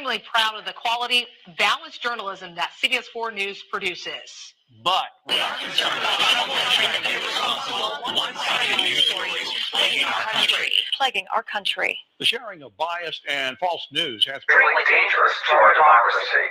extremely proud of the quality, balanced journalism that CBS 4 News produces. But we are concerned about one-sided news stories Plaguing our country. The sharing of biased and false news has been extremely dangerous to our democracy.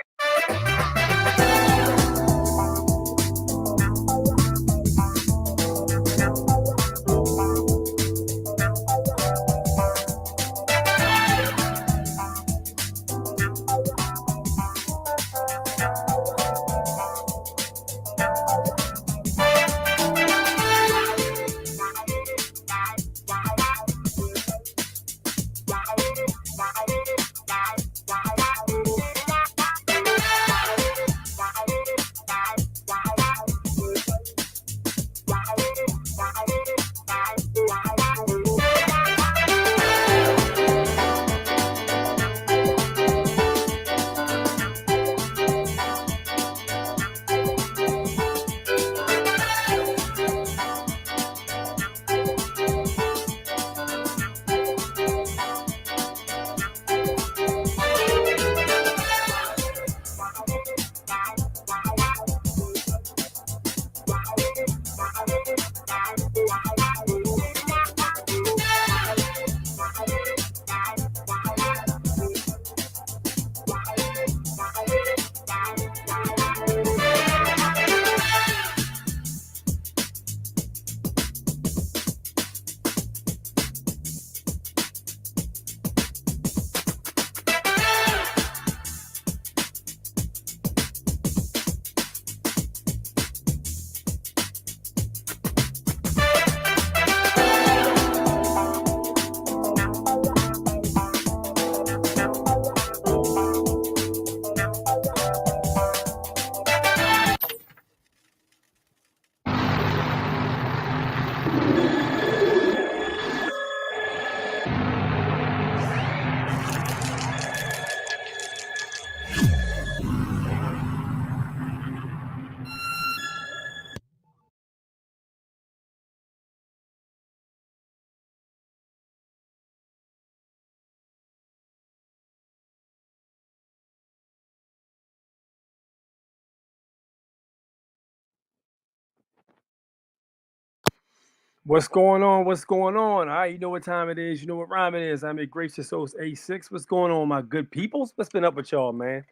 What's going on? What's going on? All right, you know what time it is. You know what rhyme it is. I'm a gracious host A6. What's going on, my good peoples? What's been up with y'all, man?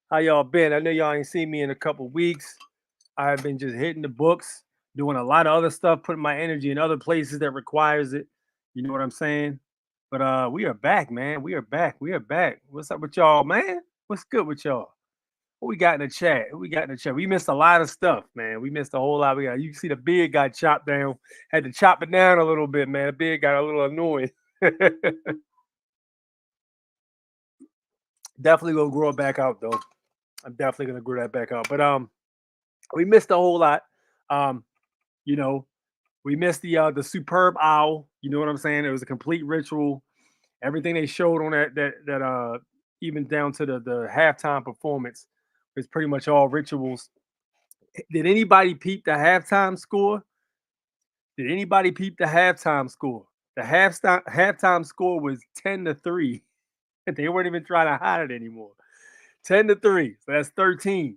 How y'all been? I know y'all ain't seen me in a couple weeks. I've been just hitting the books, doing a lot of other stuff, putting my energy in other places that requires it. You know what I'm saying? But we are back, man. We are back. We are back. What's up with y'all, man? What's good with y'all? What we got in the chat? Who we got in the chat? We missed a lot of stuff, man. We missed a whole lot. You can see the beard got chopped down. Had to chop it down a little bit, man. The beard got a little annoying. Definitely gonna grow it back out though. I'm definitely gonna grow that back out. But we missed a whole lot. Um, you know, we missed the superb owl. You know what I'm saying? It was a complete ritual. Everything they showed on that even down to the halftime performance was pretty much all rituals. Did anybody peep the halftime score? Did anybody peep the halftime score? The halftime score was 10-3. They weren't even trying to hide it anymore. 10-3. So that's 13.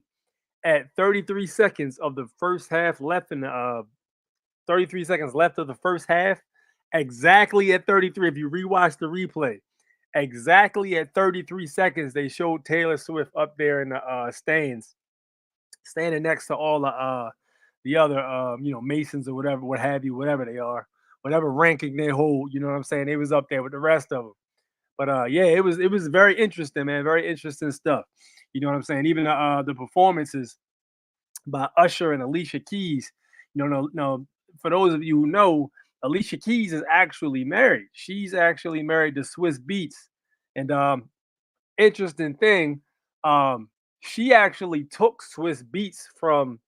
At 33 seconds of the first half left in the 33 seconds left of the first half, exactly at 33. If you rewatch the replay, exactly at 33 seconds, they showed Taylor Swift up there in the stands, standing next to all the other Masons or whatever, what have you, whatever they are, whatever ranking they hold. You know what I'm saying? They was up there with the rest of them. But yeah, it was very interesting, man. Very interesting stuff. You know what I'm saying? Even the performances by Usher and Alicia Keys. No, for those of you who know, Alicia Keys is actually married. She's actually married to Swiss Beats. And interesting thing, she actually took Swiss Beats from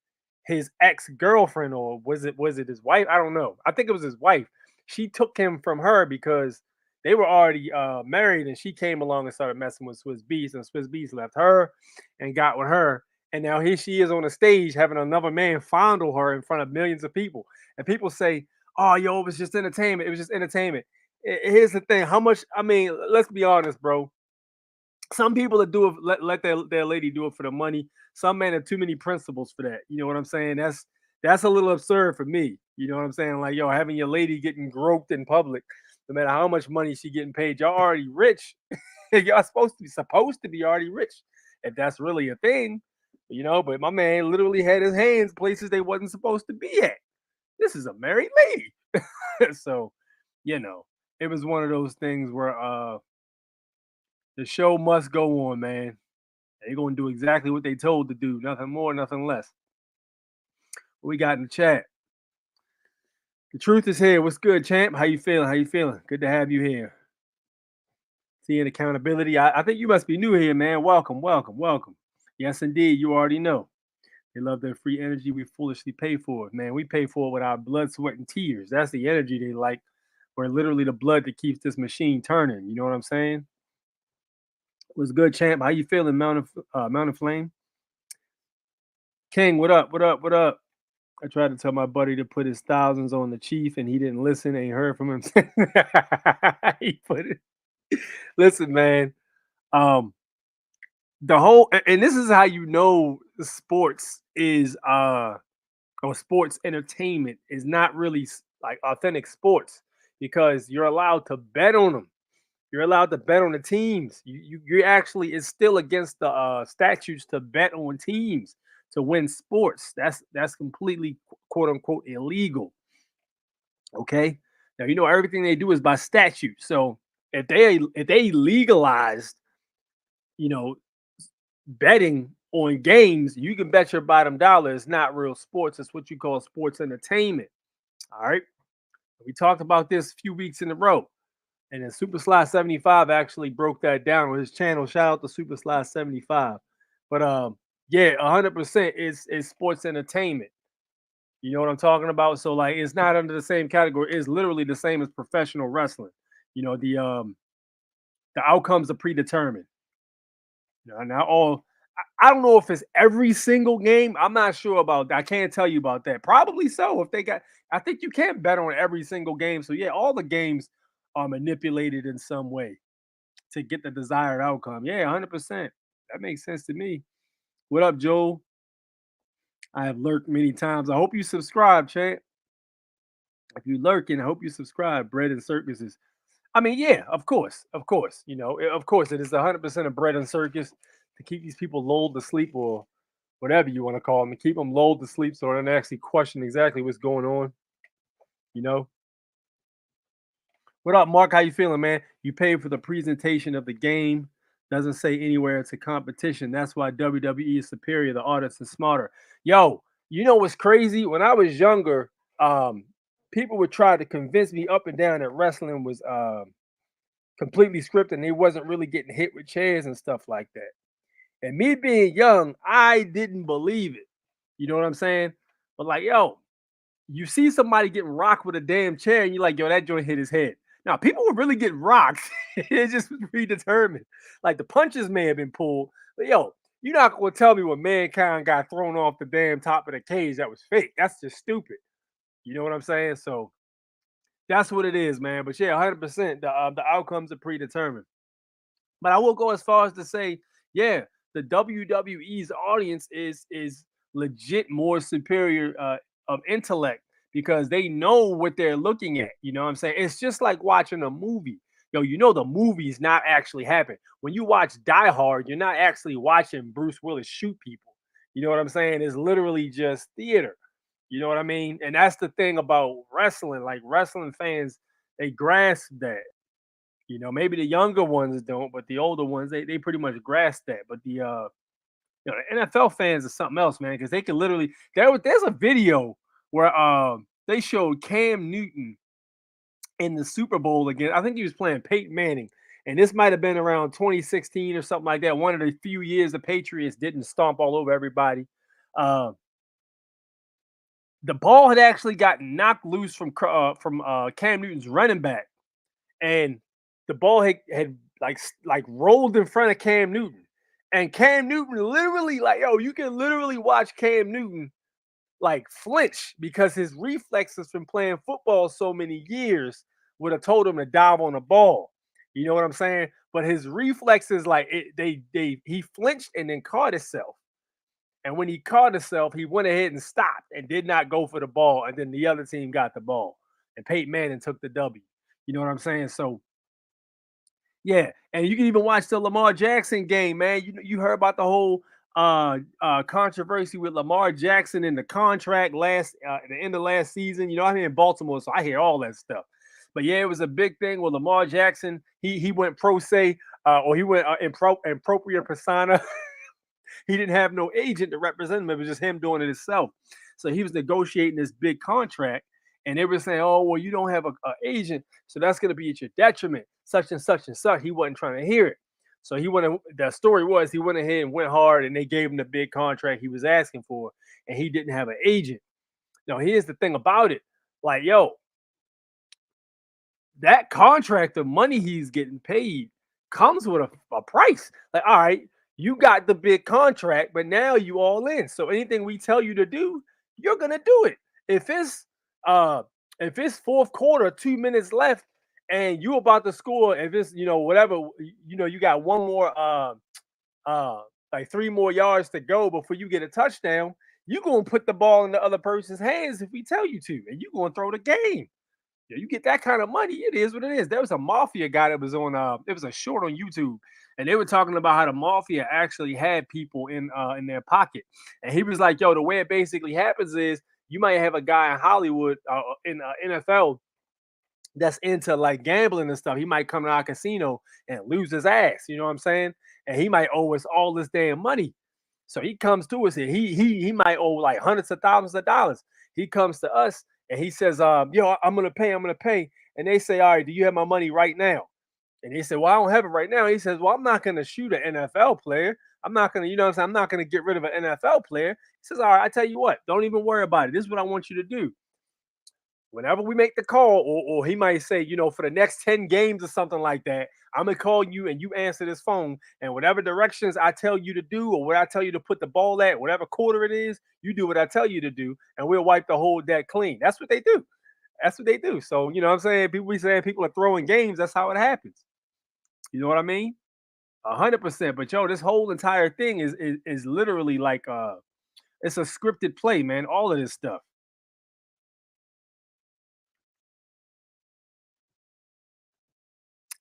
his ex-girlfriend, or was it his wife? I don't know. I think it was his wife. She took him from her because they were already married, and she came along and started messing with Swiss Beats, and Swiss Beats left her and got with her. And now here she is on the stage having another man fondle her in front of millions of people. And people say, oh, yo, it was just entertainment. It was just entertainment. Here's the thing. How much, I mean, let's be honest, bro. Some people that do it let their lady do it for the money. Some men have too many principles for that. You know what I'm saying? That's a little absurd for me. You know what I'm saying? Like, yo, having your lady getting groped in public, no matter how much money she getting paid, y'all already rich. Y'all supposed to be already rich, if that's really a thing. You know, but my man literally had his hands places they wasn't supposed to be at. This is a married lady. So, you know, it was one of those things where the show must go on, man. They're gonna do exactly what they told to do, nothing more, nothing less. What we got in the chat? The truth is here. What's good, champ? How you feeling? How you feeling? Good to have you here. Seeing accountability. I think you must be new here, man. Welcome, welcome, welcome. Yes, indeed. You already know. They love their free energy. We foolishly pay for it, man. We pay for it with our blood, sweat, and tears. That's the energy they like. We're literally the blood that keeps this machine turning. You know what I'm saying? What's good, champ? How you feeling, Mountain Flame? King, what up? What up? What up? I tried to tell my buddy to put his thousands on the chief, and he didn't listen. Ain't heard from him. He put it. Listen, man. Um, the whole and this is how you know sports is or sports entertainment is not really like authentic sports because you're allowed to bet on them. You're allowed to bet on the teams. You actually it's still against the statutes to bet on teams to win sports. That's completely quote unquote illegal. Okay. Now you know everything they do is by statute. So if they legalized, you know, betting on games, you can bet your bottom dollar it's not real sports. It's what you call sports entertainment. All right. We talked about this a few weeks in a row. And then Super Sly 75 actually broke that down on his channel. Shout out to Super Sly 75. But yeah, 100% is sports entertainment. You know what I'm talking about? So like it's not under the same category. It's literally the same as professional wrestling. You know, the outcomes are predetermined. You know, now all I don't know if it's every single game. I'm not sure about that. I can't tell you about that. Probably so. If they got, I think you can bet on every single game. So yeah, all the games are manipulated in some way to get the desired outcome. Yeah, 100%. That makes sense to me. What up, Joel? I have lurked many times. I hope you subscribe, chat. If you lurking, I hope you subscribe. Bread and circuses. I mean, yeah, of course, of course. You know, of course, it is 100% of bread and circus to keep these people lulled to sleep or whatever you want to call them, to keep them lulled to sleep so they don't actually question exactly what's going on. You know. What up, Mark? How you feeling, man? You paid for the presentation of the game. Doesn't say anywhere it's a competition. That's why WWE is superior. The artists are smarter. Yo, you know what's crazy? When I was younger, people would try to convince me up and down that wrestling was completely scripted and they wasn't really getting hit with chairs and stuff like that. And me being young, I didn't believe it. You know what I'm saying? But like, yo, you see somebody getting rocked with a damn chair, and you're like, yo, that joint hit his head. Now, people were really getting rocked. It just was predetermined. Like the punches may have been pulled, but yo, you're not gonna tell me when mankind got thrown off the damn top of the cage that was fake. That's just stupid. You know what I'm saying? So that's what it is, man. But yeah, 100%. The outcomes are predetermined. But I will go as far as to say, yeah, the WWE's audience is legit more superior of intellect because they know what they're looking at. You know what I'm saying? It's just like watching a movie. Yo, you know the movie's not actually happening. When you watch Die Hard, you're not actually watching Bruce Willis shoot people. You know what I'm saying? It's literally just theater. You know what I mean? And that's the thing about wrestling. Like wrestling fans, they grasp that. You know, maybe the younger ones don't, but the older ones they pretty much grasp that. But you know, the NFL fans are something else, man, because they can literally there's a video where they showed Cam Newton in the Super Bowl again. I think he was playing Peyton Manning, and this might have been around 2016 or something like that. One of the few years the Patriots didn't stomp all over everybody. Uh, the ball had actually gotten knocked loose from Cam Newton's running back, and the ball had like rolled in front of Cam Newton. And Cam Newton literally, like, yo, you can literally watch Cam Newton like flinch because his reflexes from playing football so many years would have told him to dive on the ball. You know what I'm saying? but his reflexes, like he flinched and then caught himself. And when he caught himself, he went ahead and stopped and did not go for the ball. And then the other team got the ball, and Peyton Manning took the W. You know what I'm saying? So yeah, and you can even watch the Lamar Jackson game, man. You heard about the whole controversy with Lamar Jackson in the contract at the end of last season. You know, I'm here in Baltimore, so I hear all that stuff. But yeah, it was a big thing with Lamar Jackson. He went pro se, or he went impropriate persona. He didn't have no agent to represent him. It was just him doing it himself. So he was negotiating this big contract, and they were saying, "Oh, well, you don't have a agent, so that's going to be at your detriment." Such and such and such. He wasn't trying to hear it. So he went. The story was he went ahead and went hard, and they gave him the big contract he was asking for, and he didn't have an agent. Now, here's the thing about it: like, yo, that contract, the money he's getting paid, comes with a price. Like, all right, you got the big contract, but now you all in. So anything we tell you to do, you're gonna do it. If it's uh if it's fourth quarter, 2 minutes left, and you about to score, if it's whatever, you got one more uh like 3 more yards to go before you get a touchdown, you're gonna put the ball in the other person's hands if we tell you to, and you're gonna throw the game. Yeah, you get that kind of money, it is what it is. There was a mafia guy that was on it was a short on YouTube, and they were talking about how the mafia actually had people in their pocket. And he was like, yo, the way it basically happens is you might have a guy in Hollywood in NFL that's into like gambling and stuff. He might come to our casino and lose his ass, you know what I'm saying? And he might owe us all this damn money. So he comes to us and he might owe like hundreds of thousands of dollars. He comes to us and he says, yo, I'm gonna pay. And they say, all right, do you have my money right now? And he said, well, I don't have it right now. He says, well, I'm not gonna shoot an NFL player. I'm not gonna, you know what I'm saying? I'm not gonna get rid of an NFL player. He says, all right, I tell you what, don't even worry about it. This is what I want you to do. Whenever we make the call, or he might say, for the next 10 games or something like that, I'm gonna call you and you answer this phone. And whatever directions I tell you to do, or where I tell you to put the ball at, whatever quarter it is, you do what I tell you to do, and we'll wipe the whole deck clean. That's what they do. That's what they do. So, you know what I'm saying? People be saying people are throwing games, that's how it happens. You know what I mean? 100%. But yo, this whole entire thing is literally like it's a scripted play, man. All of this stuff.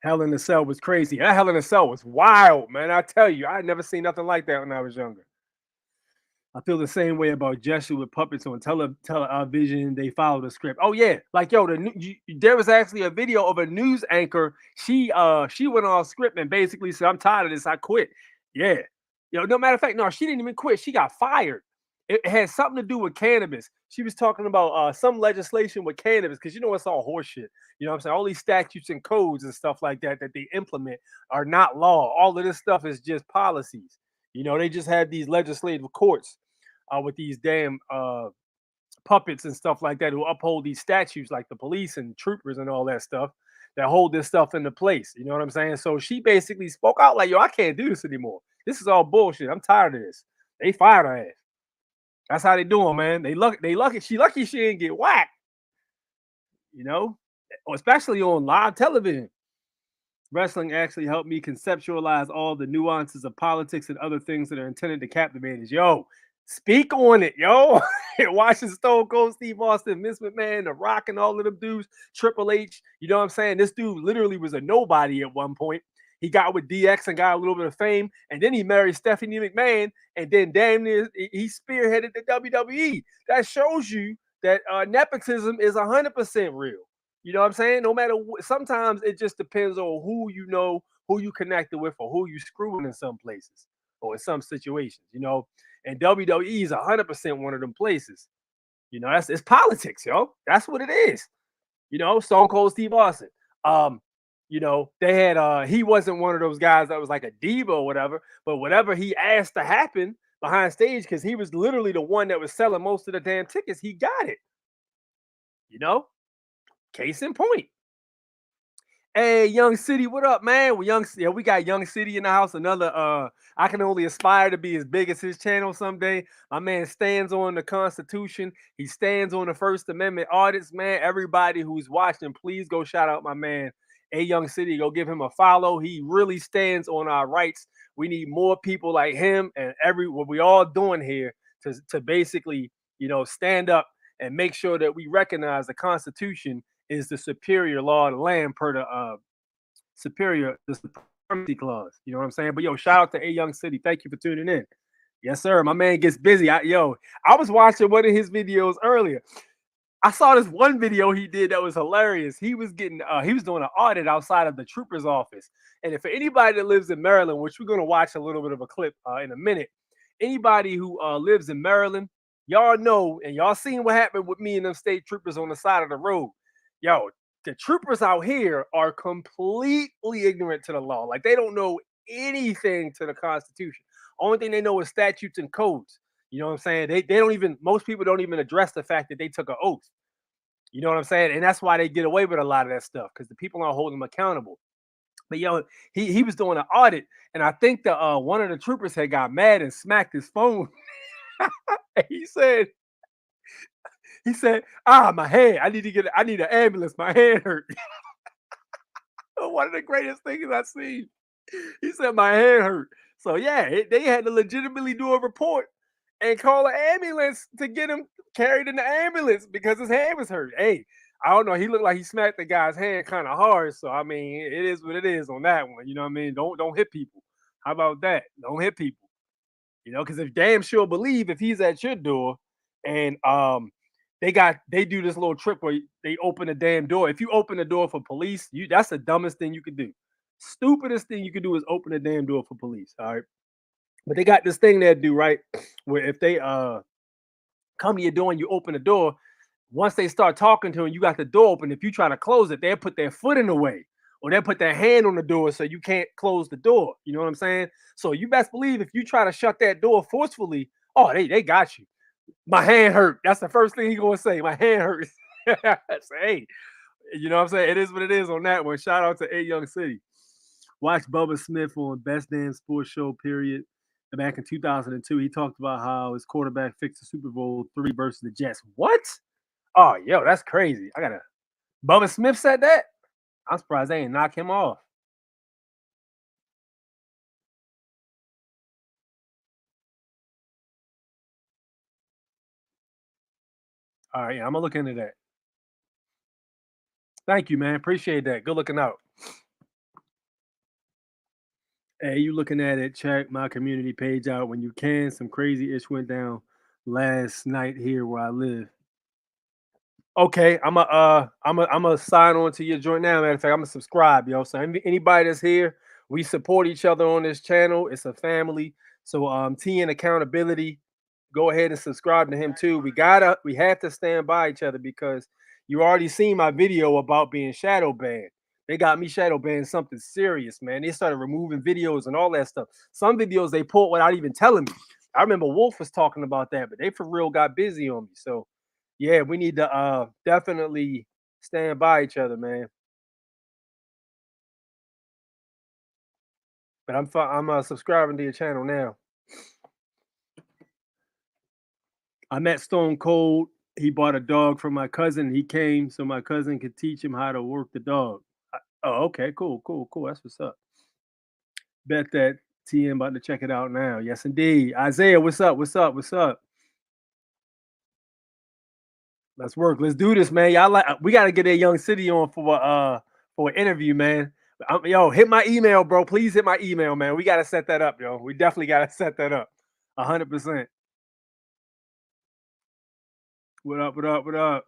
Hell in the Cell was crazy. That Hell in the Cell was wild, man. I tell you, I had never seen nothing like that when I was younger. I feel the same way about Jesuit puppets on television. They follow the script. Oh yeah, like yo, there was actually a video of a news anchor. She went off script and basically said, "I'm tired of this. I quit." Yeah, no matter of fact, no, she didn't even quit. She got fired. It had something to do with cannabis. She was talking about some legislation with cannabis because it's all horseshit. You know what I'm saying? All these statutes and codes and stuff like that they implement are not law. All of this stuff is just policies. They just have these legislative courts with these damn puppets and stuff like that who uphold these statutes, like the police and troopers and all that stuff that hold this stuff into place. You know what I'm saying? So she basically spoke out like, yo, I can't do this anymore. This is all bullshit. I'm tired of this. They fired her ass. That's how they doing, man. They lucky. She lucky she didn't get whacked. Especially on live television. Wrestling actually helped me conceptualize all the nuances of politics and other things that are intended to captivate us. Yo, speak on it, yo. Watching Stone Cold Steve Austin, Vince McMahon, The Rock, and all of them dudes, Triple H. You know what I'm saying? This dude literally was a nobody at one point. He got with DX and got a little bit of fame, and then he married Stephanie McMahon, and then damn near he spearheaded the WWE. That shows you that nepotism is 100% real. You know what I'm saying? No matter sometimes it just depends on who you know, who you connected with, or who you screwing in some places or in some situations. And WWE is 100% one of them places. It's politics, yo. That's what it is. Stone Cold Steve Austin. They had he wasn't one of those guys that was like a diva or whatever, but whatever he asked to happen behind stage, because he was literally the one that was selling most of the damn tickets, he got it. Case in point. Hey, Young City, what up, man? We got Young City in the house. Another I can only aspire to be as big as his channel someday. My man stands on the Constitution. He stands on the First Amendment audits, man. Everybody who's watching, please go shout out my man A Young City. Go give him a follow. He really stands on our rights. We need more people like him and what we all doing here to basically, stand up and make sure that we recognize the Constitution is the superior law of the land per the supremacy clause. You know what I'm saying? But yo, shout out to A Young City. Thank you for tuning in. Yes, sir. My man gets busy. I was watching one of his videos earlier. I saw this one video he did that was hilarious. He was doing an audit outside of the trooper's office. And for anybody that lives in Maryland, which we're going to watch a little bit of a clip in a minute, anybody who lives in Maryland, y'all know, and y'all seen what happened with me and them state troopers on the side of the road. Yo, the troopers out here are completely ignorant to the law. Like, they don't know anything to the Constitution. Only thing they know is statutes and codes. You know what I'm saying? They don't even, most people don't even address the fact that they took an oath. You know what I'm saying? And that's why they get away with a lot of that stuff, because the people aren't holding them accountable. But yo, he was doing an audit, and I think the one of the troopers had got mad and smacked his phone. he said, my hand, I need an ambulance. My hand hurt. One of the greatest things I've seen. He said my hand hurt. So yeah, they had to legitimately do a report and call an ambulance to get him carried in the ambulance because his hand was hurt. Hey, I don't know. He looked like he smacked the guy's hand kind of hard. So I mean, it is what it is on that one. You know what I mean? Don't hit people. How about that? Don't hit people. Because if damn sure believe if he's at your door and they do this little trick where they open the damn door. If you open the door for police, that's the dumbest thing you could do. Stupidest thing you could do is open the damn door for police. All right. But they got this thing they do, right? Where if they come to your door and you open the door, once they start talking to you and you got the door open, if you try to close it, they'll put their foot in the way or they'll put their hand on the door so you can't close the door. You know what I'm saying? So you best believe if you try to shut that door forcefully, oh, they got you. My hand hurt. That's the first thing he's gonna say. My hand hurts. Hey, you know what I'm saying? It is what it is on that one. Shout out to A Young City. Watch Bubba Smith on Best Damn Sports Show, period. Back in 2002, he talked about how his quarterback fixed the Super Bowl III versus the Jets. What? Oh, yo, that's crazy. Bubba Smith said that? I'm surprised they ain't knock him off. All right, yeah, I'm gonna look into that. Thank you, man. Appreciate that. Good looking out. Hey, you looking at it? Check my community page out when you can. Some crazy ish went down last night here where I live. Okay, I'm a sign on to your joint now. Matter of fact, I'm gonna subscribe, yo. So anybody that's here, we support each other on this channel. It's a family. So T and accountability, go ahead and subscribe to him too. We have to stand by each other because you already seen my video about being shadow banned. They got me shadow banned something serious, man. They started removing videos and all that stuff. Some videos they pulled without even telling me. I remember Wolf was talking about that, but they for real got busy on me. So yeah, we need to definitely stand by each other, man. But I'm subscribing to your channel now. I met Stone Cold. He bought a dog from my cousin. He came so my cousin could teach him how to work the dog. Oh, okay, cool. That's what's up. Bet that TM about to check it out now. Yes, indeed. Isaiah, what's up? Let's work. Let's do this, man. We gotta get a Young City on for an interview, man. Yo, hit my email, bro. Please hit my email, man. We gotta set that up, yo. We definitely gotta set that up. 100%. What up?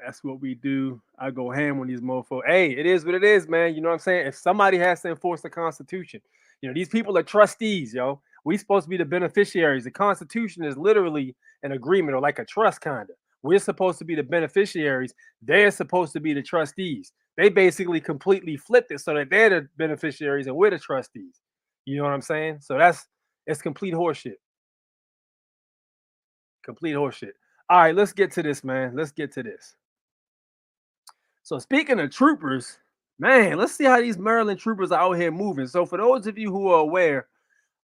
That's what we do. I go ham on these mofos. Hey, it is what it is, man. You know what I'm saying? If somebody has to enforce the Constitution, these people are trustees, yo. We supposed to be the beneficiaries. The Constitution is literally an agreement or like a trust kind of. We're supposed to be the beneficiaries. They're supposed to be the trustees. They basically completely flipped it so that they're the beneficiaries and we're the trustees. You know what I'm saying? So it's complete horseshit. Complete horseshit. All right, let's get to this, man. Let's get to this. So speaking of troopers, man, let's see how these Maryland troopers are out here moving. So for those of you who are aware,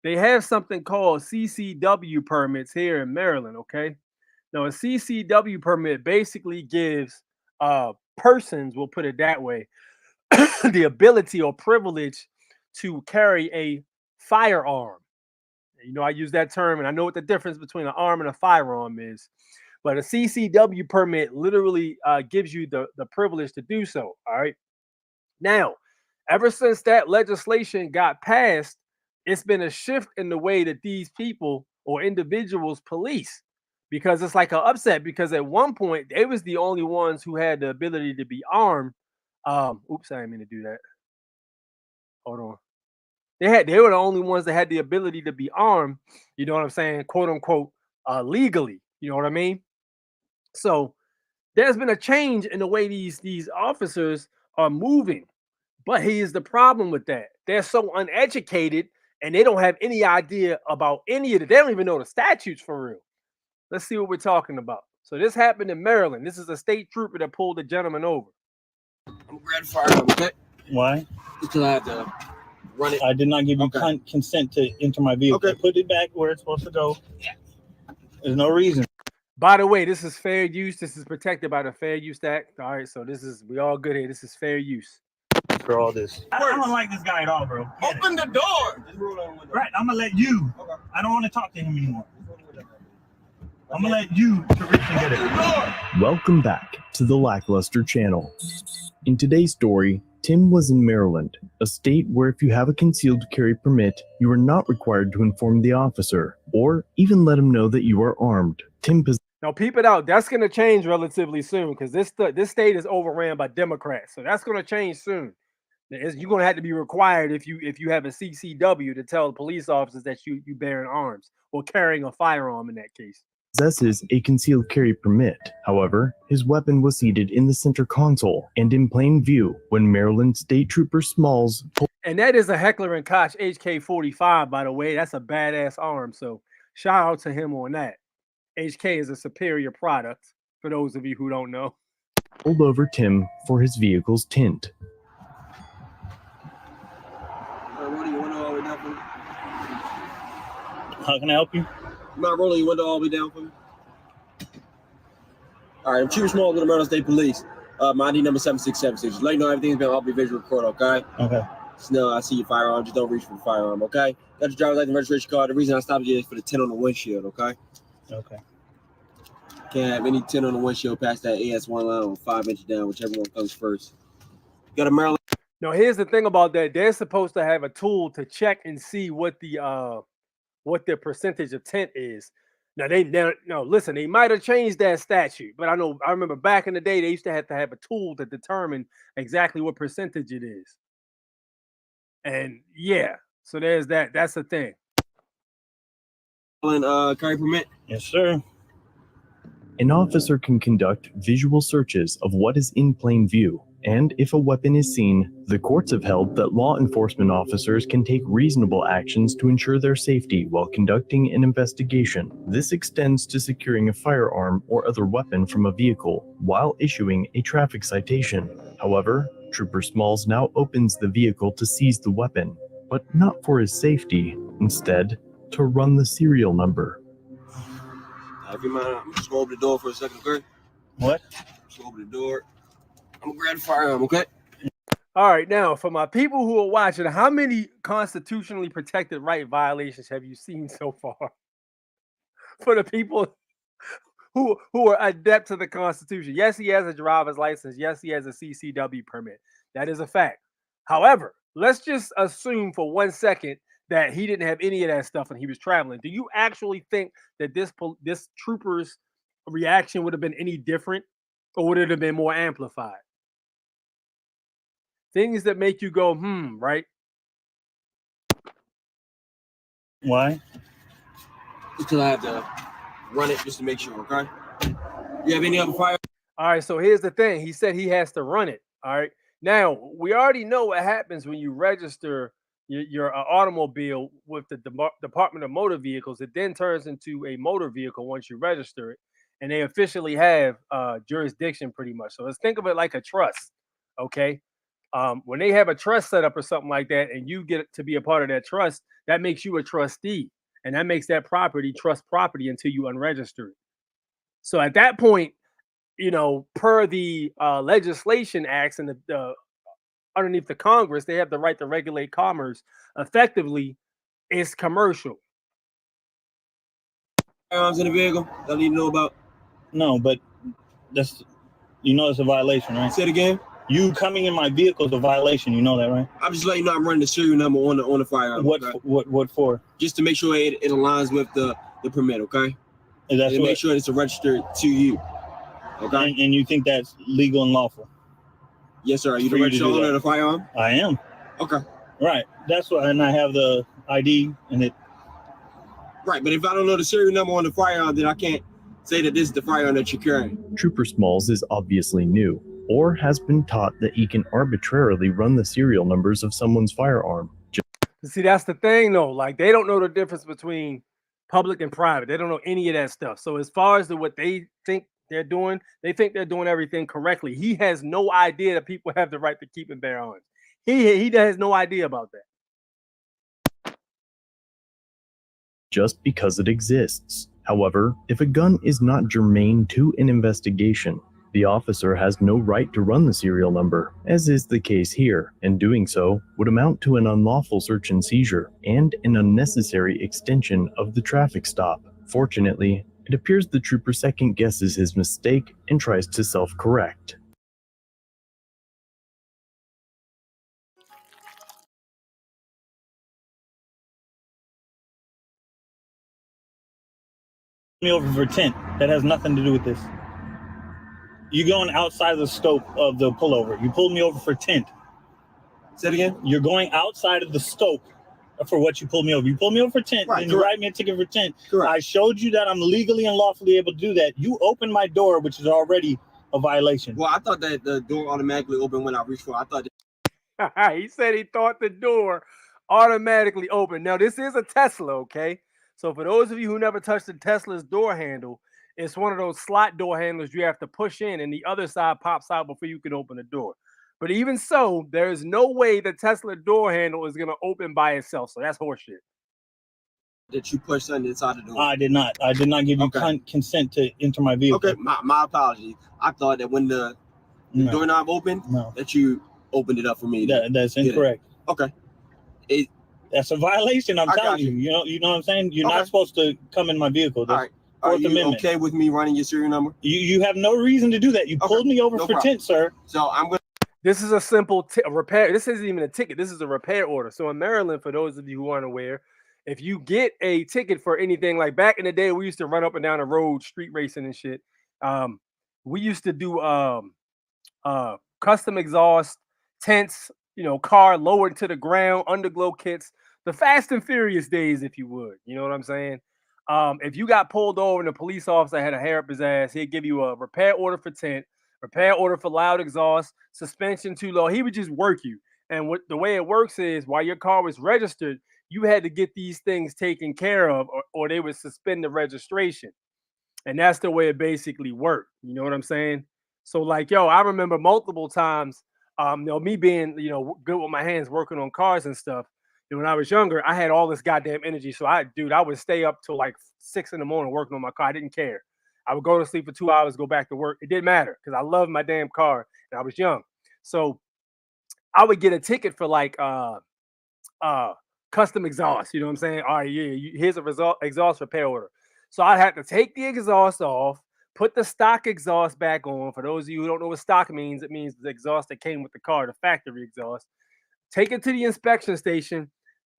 they have something called CCW permits here in Maryland, okay? Now, a CCW permit basically gives persons, we'll put it that way, the ability or privilege to carry a firearm. You know, I use that term, and I know what the difference between an arm and a firearm is. But a CCW permit literally gives you the privilege to do so. All right. Now, ever since that legislation got passed, it's been a shift in the way that these people or individuals police, because it's like an upset. Because at one point, they was the only ones who had the ability to be armed. Oops, I didn't mean to do that. Hold on. They were the only ones that had the ability to be armed. You know what I'm saying? Quote unquote, legally. You know what I mean? So there's been a change in the way these officers are moving. But here's the problem with that. They're so uneducated and they don't have any idea about any of it. They don't even know the statutes for real. Let's see what we're talking about. So this happened in Maryland. This is a state trooper that pulled the gentleman over. I'm gratified. Okay. Why? Because I had to run it. I did not give you consent to enter my vehicle. Okay. Put it back where it's supposed to go. There's no reason. By the way, this is fair use. This is protected by the Fair Use Act. All right, so we all good here. This is fair use. For all this. I don't like this guy at all, bro. Open the door. Right, I'm gonna let you. Okay. I don't want to talk to him anymore. I'm gonna let you to reach and get it. Welcome back to the Lackluster channel. In today's story, Tim was in Maryland, a state where if you have a concealed carry permit, you are not required to inform the officer or even let him know that you are armed. Now, peep it out. That's going to change relatively soon because this state is overran by Democrats. So that's going to change soon. You're going to have to be required if you have a CCW to tell the police officers that you bearing arms or carrying a firearm in that case. Possesses a concealed carry permit. However, his weapon was seated in the center console and in plain view when Maryland State Trooper Smalls. And that is a Heckler & Koch HK-45, by the way. That's a badass arm. So shout out to him on that. HK is a superior product, for those of you who don't know. Pulled over Tim for his vehicle's tint. Rolling your window all the way down for me. How can I help you? I'm not rolling your window all the way down for me. All right, I'm Chief Small with the Maryland State Police. My ID number 7676. Just let you know everything's been off your visual record, okay? Okay. No, I see your firearm. Just don't reach for the firearm, okay? Got your driver's license, registration card. The reason I stopped you is for the tint on the windshield, okay? Okay. Can't have any tint on the windshield past that AS1 line or 5 inches down, whichever one comes first. Got a Maryland. Now, here's the thing about that. They're supposed to have a tool to check and see what their percentage of tint is. Now, listen, they might have changed that statute, but I remember back in the day, they used to have a tool to determine exactly what percentage it is. And yeah, so there's that. That's the thing. Carry permit. Yes, sir. An officer can conduct visual searches of what is in plain view, and if a weapon is seen, the courts have held that law enforcement officers can take reasonable actions to ensure their safety while conducting an investigation. This extends to securing a firearm or other weapon from a vehicle while issuing a traffic citation. However, Trooper Smalls now opens the vehicle to seize the weapon, but not for his safety, instead, to run the serial number. If you mind, I'm just gonna open the door for a second, okay? What? Just open the door. I'm gonna grab the firearm, okay? All right, now for my people who are watching, how many constitutionally protected right violations have you seen so far? For the people who are adept to the Constitution. Yes, he has a driver's license. Yes, he has a CCW permit. That is a fact. However, let's just assume for 1 second that he didn't have any of that stuff when he was traveling. Do you actually think that this trooper's reaction would have been any different, or would it have been more amplified? Things that make you go, right? Why? Because I have to run it just to make sure, okay? You have any other fire? All right, so here's the thing. He said he has to run it. All right. Now, we already know what happens when you register your automobile with the Department of Motor Vehicles. It then turns into a motor vehicle once you register it, and they officially have jurisdiction pretty much. So let's think of it like a trust, okay? When they have a trust set up or something like that, and you get to be a part of that trust, that makes you a trustee, and that makes that property trust property until you unregister it. So at that point, per the legislation acts and the underneath the Congress, they have the right to regulate commerce. Effectively, it's commercial. Firearms in the vehicle that I need to know about. No, but that's it's a violation, right? Say it again. You coming in my vehicle is a violation. You know that, right? I'm just letting you know I'm running the serial number on the firearm. What okay? what for? Just to make sure it aligns with the permit, okay? Is that and make sure it's registered to you. Okay. And you think that's legal and lawful? Yes, sir. Are you For the you to registered do owner that? of the firearm? I am. Okay. Right. That's what, and I have the ID and it. Right, but if I don't know the serial number on the firearm, then I can't say that this is the firearm that you're carrying. Trooper Smalls is obviously new, or has been taught that he can arbitrarily run the serial numbers of someone's firearm. See, that's the thing, though. Like, they don't know the difference between public and private. They don't know any of that stuff. So as far as what they think they're doing, they think they're doing everything correctly. He has no idea that people have the right to keep and bear arms. He has no idea about that. Just because it exists. However, if a gun is not germane to an investigation, the officer has no right to run the serial number, as is the case here, and doing so would amount to an unlawful search and seizure and an unnecessary extension of the traffic stop. Fortunately, it appears the trooper second guesses his mistake and tries to self-correct. Me over for tent. That has nothing to do with this. You're going outside the scope of the pullover. You pulled me over for tent. Say it again. You're going outside of the scope for what you pulled me over. You pulled me over for tent, Right, and you write me a ticket for tent. Correct. I showed you that I'm legally and lawfully able to do that. You opened my door, which is already a violation. Well, I thought that the door automatically opened when I reached for it. I thought He said he thought the door automatically opened. Now, this is a Tesla, okay? So for those of you who never touched the Tesla's door handle, it's one of those slot door handles you have to push in and the other side pops out before you can open the door. But even so, there is no way the Tesla door handle is going to open by itself. So that's horseshit. that you pushed something inside the door. I did not. I did not give you Okay. consent to enter my vehicle. Okay, my apologies. I thought that when the No, doorknob opened, no. that you opened it up for me. That's Get it. incorrect. Okay. That's a violation. I'm I got telling you. you. You know what I'm saying? You're Okay. not supposed to come in my vehicle. All That's right. Are Fourth you Amendment. okay with me running your serial number? You have no reason to do that. You Okay, pulled me over no for problem. tent, sir. So I'm going This is a simple repair. This isn't even a ticket. This is a repair order. So in Maryland, for those of you who aren't aware, if you get a ticket for anything, like back in the day, we used to run up and down the road, street racing and shit. We used to do custom exhaust, tents, car lowered to the ground, underglow kits, the Fast and Furious days, if you would. You know what I'm saying? If you got pulled over and the police officer had a hair up his ass, he'd give you a repair order for tent, repair order for loud exhaust, suspension too low. He would just work you. And the way it works is, while your car was registered, you had to get these things taken care of, or they would suspend the registration. And that's the way it basically worked. You know what I'm saying? So, like, I remember multiple times, me being, good with my hands, working on cars and stuff. When I was younger, I had all this goddamn energy. So I would stay up till like 6 a.m. working on my car. I didn't care. I would go to sleep for 2 hours, go back to work. It didn't matter because I loved my damn car and I was young. So I would get a ticket for like custom exhaust. You know what I'm saying? All right, yeah, here's a exhaust repair order. So I had to take the exhaust off, put the stock exhaust back on. For those of you who don't know what stock means, it means the exhaust that came with the car, the factory exhaust. Take it to the inspection station,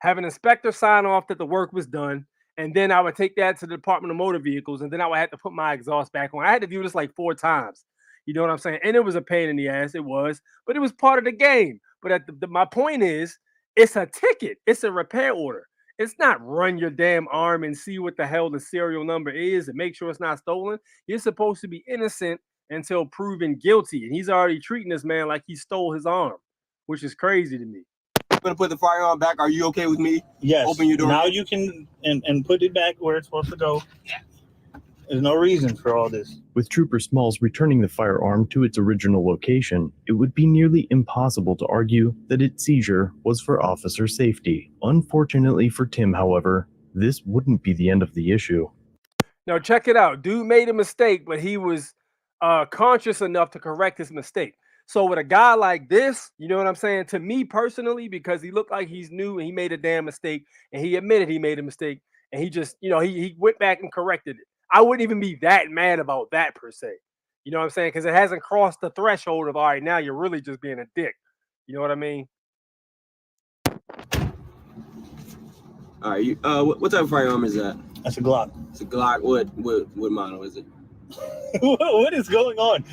have an inspector sign off that the work was done, and then I would take that to the Department of Motor Vehicles, and then I would have to put my exhaust back on. I had to do this like 4 times. You know what I'm saying? And it was a pain in the ass. It was, but it was part of the game. But my point is, it's a ticket. It's a repair order. It's not run your damn arm and see what the hell the serial number is and make sure it's not stolen. You're supposed to be innocent until proven guilty. And he's already treating this man like he stole his arm, which is crazy to me. I'm going to put the firearm back. Are you okay with me? Yes. Open your door. Now you can and put it back where it's supposed to go. There's no reason for all this. With Trooper Smalls returning the firearm to its original location, it would be nearly impossible to argue that its seizure was for officer safety. Unfortunately for Tim, however, this wouldn't be the end of the issue. Now, check it out. Dude made a mistake, but he was conscious enough to correct his mistake. So with a guy like this, you know what I'm saying? To me personally, because he looked like he's new and he made a damn mistake and he admitted he made a mistake and he just, he went back and corrected it. I wouldn't even be that mad about that per se. You know what I'm saying? Because it hasn't crossed the threshold of all right, now you're really just being a dick. You know what I mean? All right, what type of firearm is that? That's a Glock. It's a Glock. What model is it? What is going on?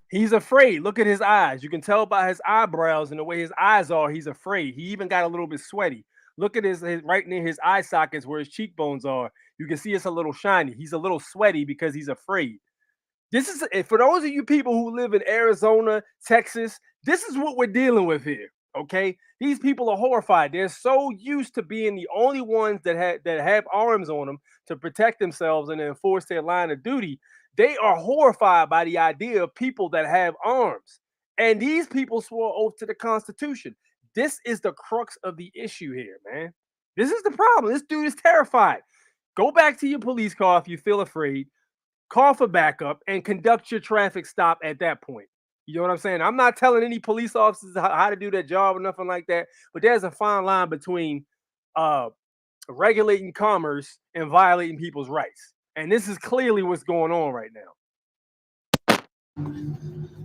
He's afraid. Look at his eyes. You can tell by his eyebrows and the way his eyes are. He's afraid. He even got a little bit sweaty. Look at his right near his eye sockets where his cheekbones are. You can see it's a little shiny. He's a little sweaty because he's afraid. This is for those of you people who live in Arizona, Texas. This is what we're dealing with here. Okay, these people are horrified. They're so used to being the only ones that have arms on them to protect themselves and enforce their line of duty. They are horrified by the idea of people that have arms. And these people swore oath to the Constitution. This is the crux of the issue here, man. This is the problem. This dude is terrified. Go back to your police car if you feel afraid. Call for backup and conduct your traffic stop at that point. You know what I'm saying? I'm not telling any police officers how to do their job or nothing like that, but there's a fine line between regulating commerce and violating people's rights. And this is clearly what's going on right now.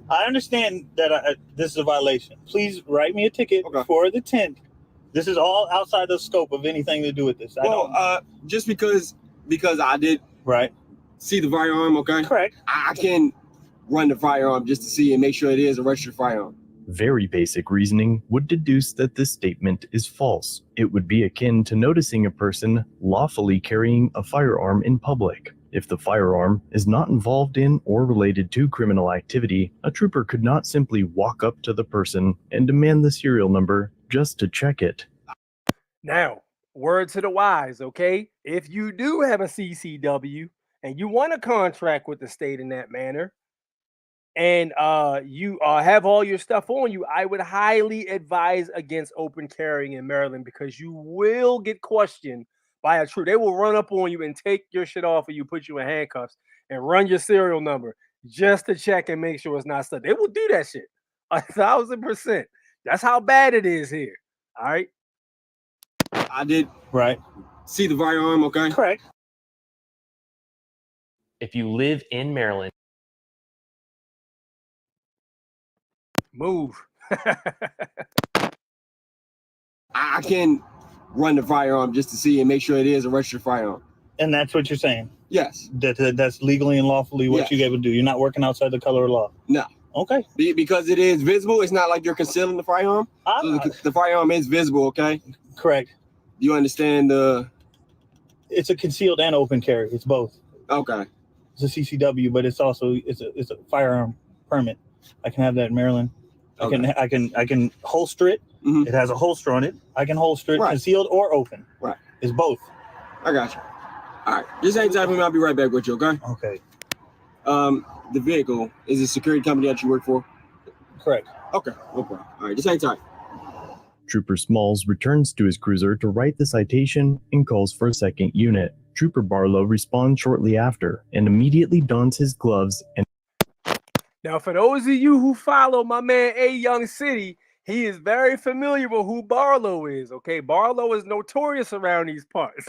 I understand that this is a violation. Please write me a ticket for the 10th. This is all outside the scope of anything to do with this. Just because I did see the firearm, okay? Correct. I can run the firearm just to see and make sure it is a registered firearm. Very basic reasoning would deduce that this statement is false. It would be akin to noticing a person lawfully carrying a firearm in public. If the firearm is not involved in or related to criminal activity, a trooper could not simply walk up to the person and demand the serial number just to check it. Now, word to the wise, okay? If you do have a CCW and you want to contract with the state in that manner, and you have all your stuff on you, I would highly advise against open carrying in Maryland because you will get questioned by a trooper. They will run up on you and take your shit off of you, put you in handcuffs, and run your serial number just to check and make sure it's not stuck. They will do that shit 1,000%. That's how bad it is here. All right. I did see the firearm, okay? Correct. If you live in Maryland, move. I can run the firearm just to see and make sure it is a registered firearm. And that's what you're saying? Yes. That's legally and lawfully what you able to do. You're not working outside the color of law? No. Okay. Because it is visible. It's not like you're concealing the firearm. So the firearm is visible, okay? Correct. Do you understand It's a concealed and open carry. It's both. Okay. It's a CCW, but it's also it's a firearm permit. I can have that in Maryland. Okay. I can holster it. Mm-hmm. It has a holster on it. I can holster it concealed or open. Right. It's both. I got you. All right. Just hang tight for me. I'll be right back with you, okay? Okay. The vehicle is a security company that you work for? Correct. Okay. No problem. All right. Just hang tight. Trooper Smalls returns to his cruiser to write the citation and calls for a second unit. Trooper Barlow responds shortly after and immediately dons his gloves and Now, for those of you who follow my man A Young City, he is very familiar with who Barlow is. Okay, Barlow is notorious around these parts.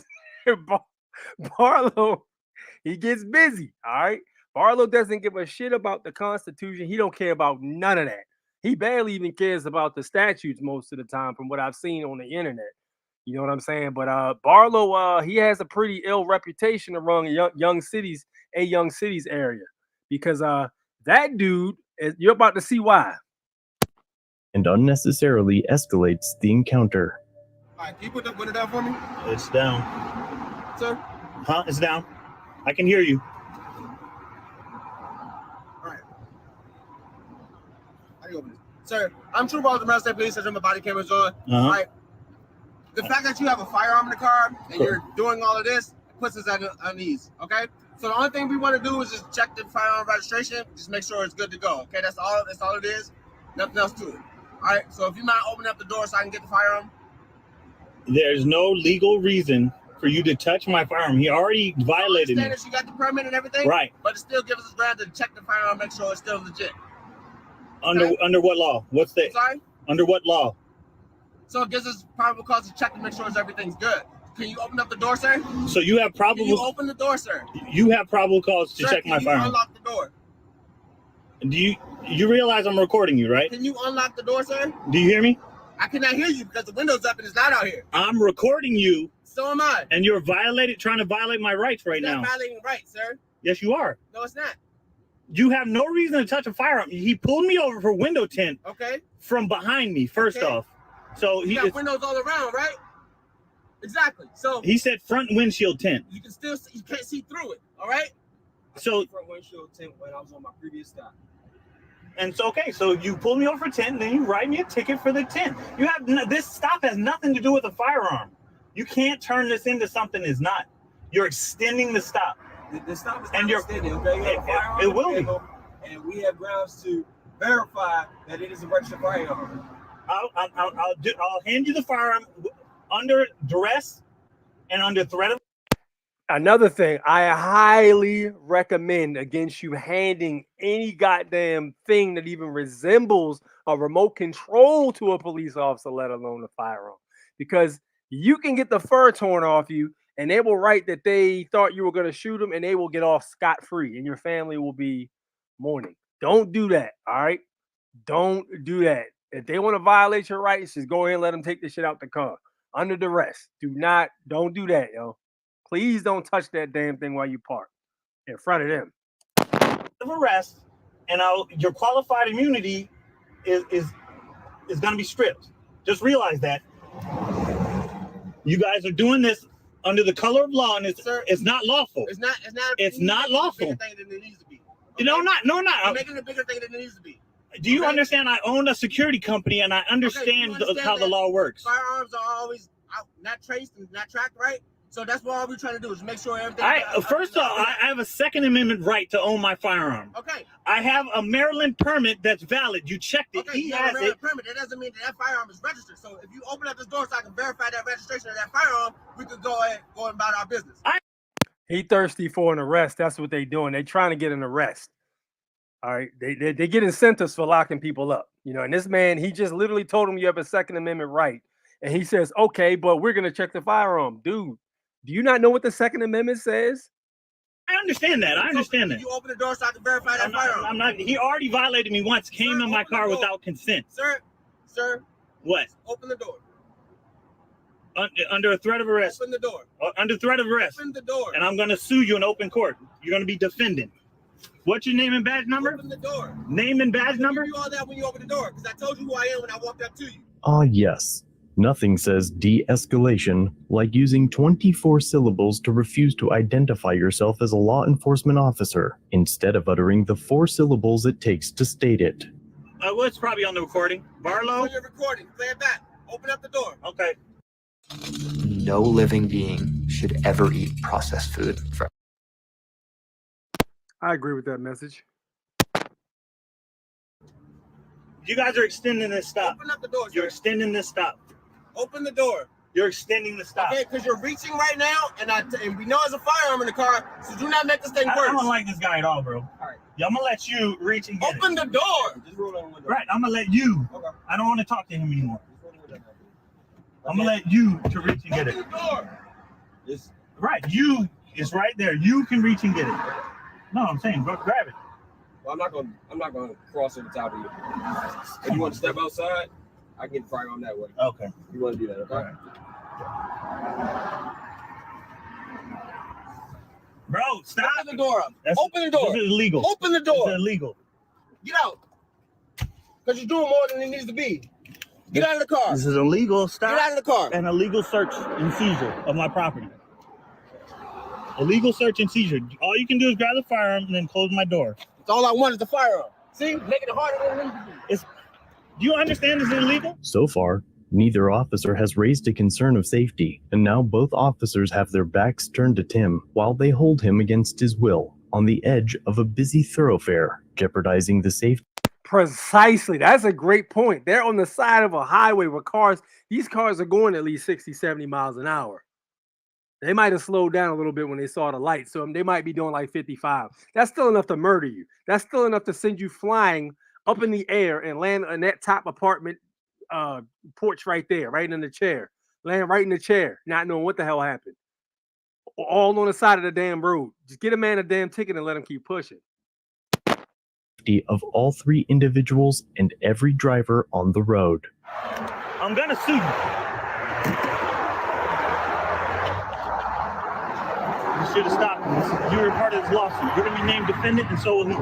Barlow, he gets busy. All right, Barlow doesn't give a shit about the Constitution. He don't care about none of that. He barely even cares about the statutes most of the time, from what I've seen on the internet. You know what I'm saying? But Barlow, he has a pretty ill reputation around young cities, A Young Cities area, because that dude, you're about to see why. And unnecessarily escalates the encounter. All right, can you put that window down for me? It's down. Sir? Huh? It's down. I can hear you. All right. How do you open this? Sir, I'm Trooper of the Maryland State Police. My body camera's on. All right. The fact that you have a firearm in the car and you're doing all of this puts us at unease, okay? So the only thing we want to do is just check the firearm registration, just make sure it's good to go, okay? That's all it is. Nothing else to it. All right, so if you mind opening up the door so I can get the firearm. There's no legal reason for you to touch my firearm. He already violated me. I understand that you got the permit and everything. Right. But it still gives us a grant to check the firearm, make sure it's still legit. Under what law? What's the Sorry? under what law? So it gives us probable cause to check to make sure everything's good. Can you open up the door, sir? So you have Can you probable open the door, sir? you have probable cause to Sir, check my can you firearm. unlock the door? Do you realize I'm recording you, right? Can you unlock the door, sir? Do you hear me? I cannot hear you because the window's up and it's loud out here. I'm recording you, So am I. and you're trying to violate my rights right That's now. violating rights, sir. Yes, you are. No, it's not. You have no reason to touch a firearm. He pulled me over for window tint Okay? from behind me. First Okay. off, so You got windows all around, right? Exactly. So he said front windshield tint. you can still see, you can't see through it. All right? So Front windshield tint when I was on my previous stop. and so okay, so you pull me over for tint, then you write me a ticket for the tint. You have this stop has nothing to do with a firearm. You can't turn this into something it's not. You're extending the stop. The stop is And not you're- extended, okay? You have a firearm it in the will be. vehicle, and we have grounds to verify that it is a registered firearm. I'll hand you the firearm under duress and under threat of. Another thing, I highly recommend against you handing any goddamn thing that even resembles a remote control to a police officer, let alone a firearm, because you can get the fur torn off you, and they will write that they thought you were going to shoot them, and they will get off scot-free, and your family will be mourning. Don't do that, all right? Don't do that. If they want to violate your rights, just go ahead and let them take the shit out the car under duress. Don't do that, yo. Please don't touch that damn thing while you park in front of them. Arrest, and your qualified immunity is going to be stripped. Just realize that. You guys are doing this under the color of law, and it's not lawful. It's not lawful. Bigger thing than it needs to be. Okay? No, not. You're making it a bigger thing than it needs to be. Do you understand? I own a security company, and I understand, how the law works. Firearms are always not traced and not tracked, right? So that's what all we're trying to do is make sure everything. First off, I have a Second Amendment right to own my firearm. Okay. I have a Maryland permit that's valid. You checked it. Okay, He you have a has Maryland it. permit. That doesn't mean that firearm is registered. So if you open up this door so I can verify that registration of that firearm, we could go about our business. He thirsty for an arrest. That's what they doing. They trying to get an arrest. All right. They get incentives for locking people up. And this man, he just literally told him you have a Second Amendment right. And he says, okay, but we're going to check the firearm. Dude, do you not know what the Second Amendment says? I understand that. You open the door so I can verify that firearm. I'm not. He already violated me once. Came in my car without consent. Sir. What? Open the door. Under a threat of arrest. Open the door. Under threat of arrest. Open the door. And I'm going to sue you in open court. You're going to be defendant. What's your name and badge number? Open the door. Name and badge number? You do all that when you open the door, because I told you who I am when I walked up to you. Ah, yes. Nothing says de-escalation like using 24 syllables to refuse to identify yourself as a law enforcement officer instead of uttering the 4 syllables it takes to state it. Well, it's probably on the recording. Barlow? When you're recording, play it back. Open up the door. Okay. No living being should ever eat processed food. I agree with that message. You guys are extending this stop. Open up the door, sir. You're extending this stop. Open the door. You're extending the stop. Okay, because you're reaching right now, and we know there's a firearm in the car, so do not make this thing worse. I don't like this guy at all, bro. All right. Yeah, I'm gonna let you reach and get Open the door. Just roll on the window. Right, I'm gonna let you. Okay. I don't want to talk to him anymore. I'm gonna let you to reach and get Open it. the door. Right, you is right there. You can reach and get it. No, I'm saying, go grab it. Well, I'm not gonna cross over top of you. If you want to step outside, I can get the firearm that way. Okay. You want to do that, okay? All right. Bro, stop. Open the door up. That's- Open the door. This is illegal. Open the door. This is illegal. Get out. Because you're doing more than it needs to be. Get out of the car. This is illegal. Stop. Get out of the car. An illegal search and seizure of my property. Illegal search and seizure. All you can do is grab the firearm and then close my door. That's all I want is the firearm. See? Making it harder than it needs to be. Do you understand this is illegal? So far, neither officer has raised a concern of safety, and now both officers have their backs turned to Tim while they hold him against his will on the edge of a busy thoroughfare, jeopardizing the safety. Precisely. That's a great point. They're on the side of a highway where these cars are going at least 60, 70 miles an hour. They might have slowed down a little bit when they saw the light, so they might be doing like 55. That's still enough to murder you. That's still enough to send you flying up in the air and land on that top apartment porch right there, right in the chair. Land right in the chair, not knowing what the hell happened. All on the side of the damn road. Just get a man a damn ticket and let him keep pushing. Of all 3 individuals and every driver on the road. I'm gonna sue you. You should have stopped this. You were part of this lawsuit. You're gonna be named defendant, and so will he.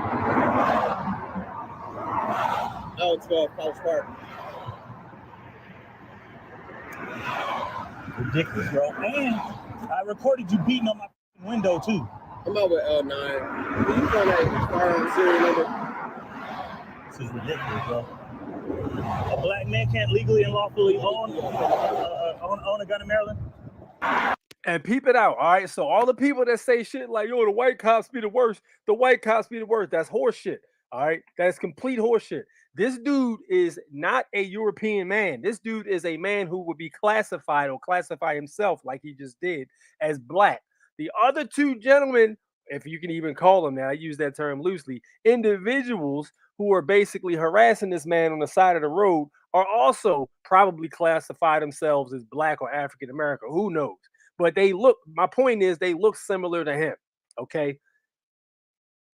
Oh, it's College Park. Ridiculous, bro. And I recorded you beating on my window too. I'm out with L9. You find that firearm serial number? This is ridiculous, bro. A black man can't legally and lawfully own a gun in Maryland. And peep it out, all right? So all the people that say shit like, yo, the white cops be the worst, the white cops be the worst, that's horse shit, all right? That's complete horse shit. This dude is not a European man. This dude is a man who would be classified or classify himself like he just did as black. The other 2 gentlemen, if you can even call them that, I use that term loosely, individuals who are basically harassing this man on the side of the road are also probably classify themselves as black or African American. Who knows? But they look, my point is they look similar to him. Okay.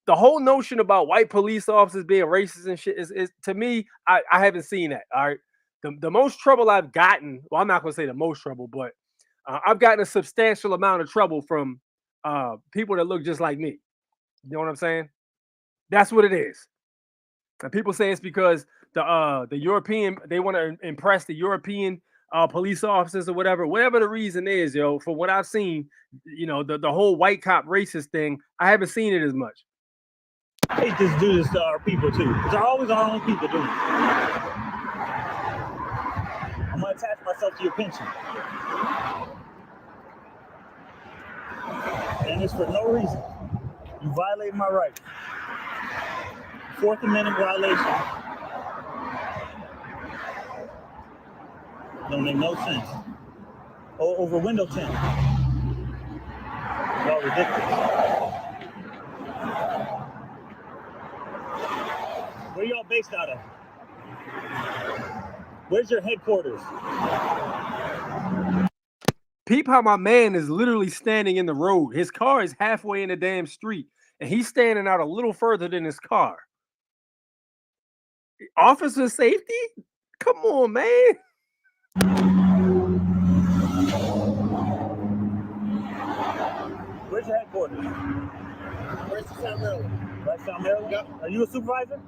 The whole notion about white police officers being racist and shit is to me, I haven't seen that. All right. The most trouble I've gotten, well, I'm not going to say the most trouble, but I've gotten a substantial amount of trouble from people that look just like me. You know what I'm saying? That's what it is. And people say it's because the European, they want to impress the European police officers or whatever the reason is, yo. For what I've seen, you know, the whole white cop racist thing, I haven't seen it as much. I hate this do this to our people too. It's always our own people doing it. I'm gonna attach myself to your pension. And it's for no reason. You violated my rights. 4th Amendment violation. Don't make no sense. Over window tint. Y'all ridiculous. Where y'all based out of? Where's your headquarters? Peep how my man is literally standing in the road. His car is halfway in the damn street, and he's standing out a little further than his car. Officer safety? Come on, man. Where's your headquarters? Where's Maryland? South Maryland? Yep. Are you a supervisor?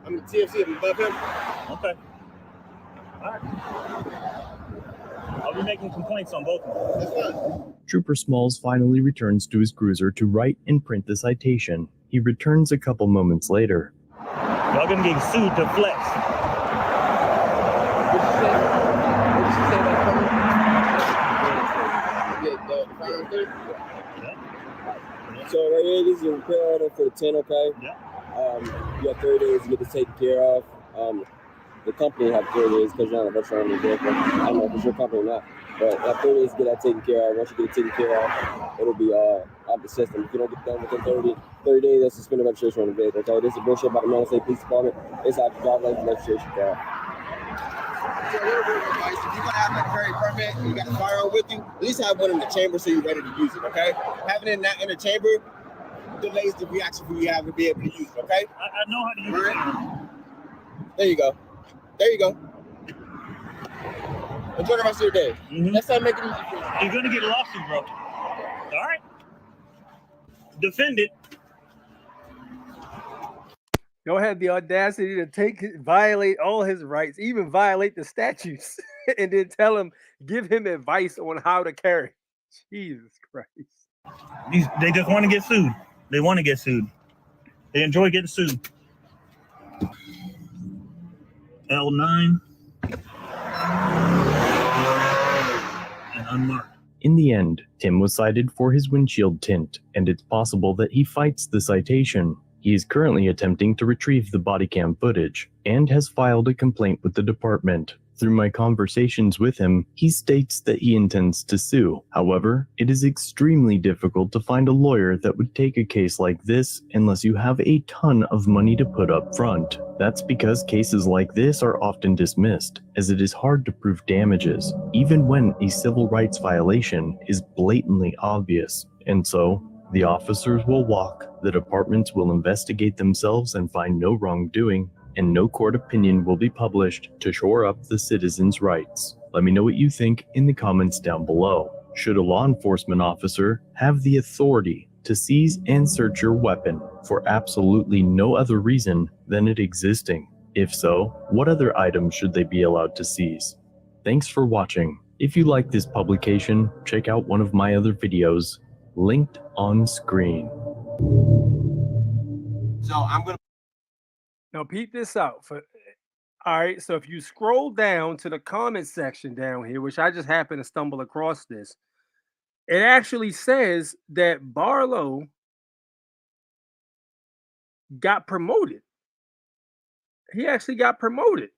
I'm the TFC. I'm above him. Okay. All right. I'll be making complaints on both of them. That's fine. Trooper Smalls finally returns to his cruiser to write and print the citation. He returns a couple moments later. Y'all gonna get sued to flex. What you say about coming? So right here, this is a repair order for the 10, okay? Yeah. You have 30 days to get this taken care of. The company have 30 days because you're not a veteran on the vehicle. I don't know if it's your company or not, but you have 30 days to get that taken care of. Once you get it taken care of, it'll be out of the system. If you don't get it done within 30 days, that's suspended registration on the vehicle, okay? This is bullshit about the Maryland State Police Department. It's out of driver's license registration card. So a little bit of advice, if you're gonna have that carry permit and you got a firearm with you, at least have one in the chamber so you're ready to use it, okay? Having it in the chamber delays the reaction for you have to be able to use it, okay? I know how to use it. There you go. There you go. Enjoy the rest of your day. Next time, make it easy for you. You're gonna get a lawsuit, bro. All right. Defend it. Y'all had the audacity to violate all his rights, even violate the statutes, and then give him advice on how to carry. Jesus Christ. They just want to get sued. They want to get sued. They enjoy getting sued. L9 and unmarked. In the end, Tim was cited for his windshield tint, and it's possible that he fights the citation. He is currently attempting to retrieve the body cam footage and has filed a complaint with the department. Through my conversations with him, he states that he intends to sue. However, it is extremely difficult to find a lawyer that would take a case like this unless you have a ton of money to put up front. That's because cases like this are often dismissed, as it is hard to prove damages, even when a civil rights violation is blatantly obvious. And so, the officers will walk, the departments will investigate themselves and find no wrongdoing, and no court opinion will be published to shore up the citizens' rights. Let me know what you think in the comments down below. Should a law enforcement officer have the authority to seize and search your weapon for absolutely no other reason than it existing? If so, what other items should they be allowed to seize? Thanks for watching. If you like this publication, check out one of my other videos, linked on screen. So I'm gonna. Now, peep this out. All right, so if you scroll down to the comment section down here, which I just happened to stumble across this, it actually says that Barlow got promoted. He actually got promoted.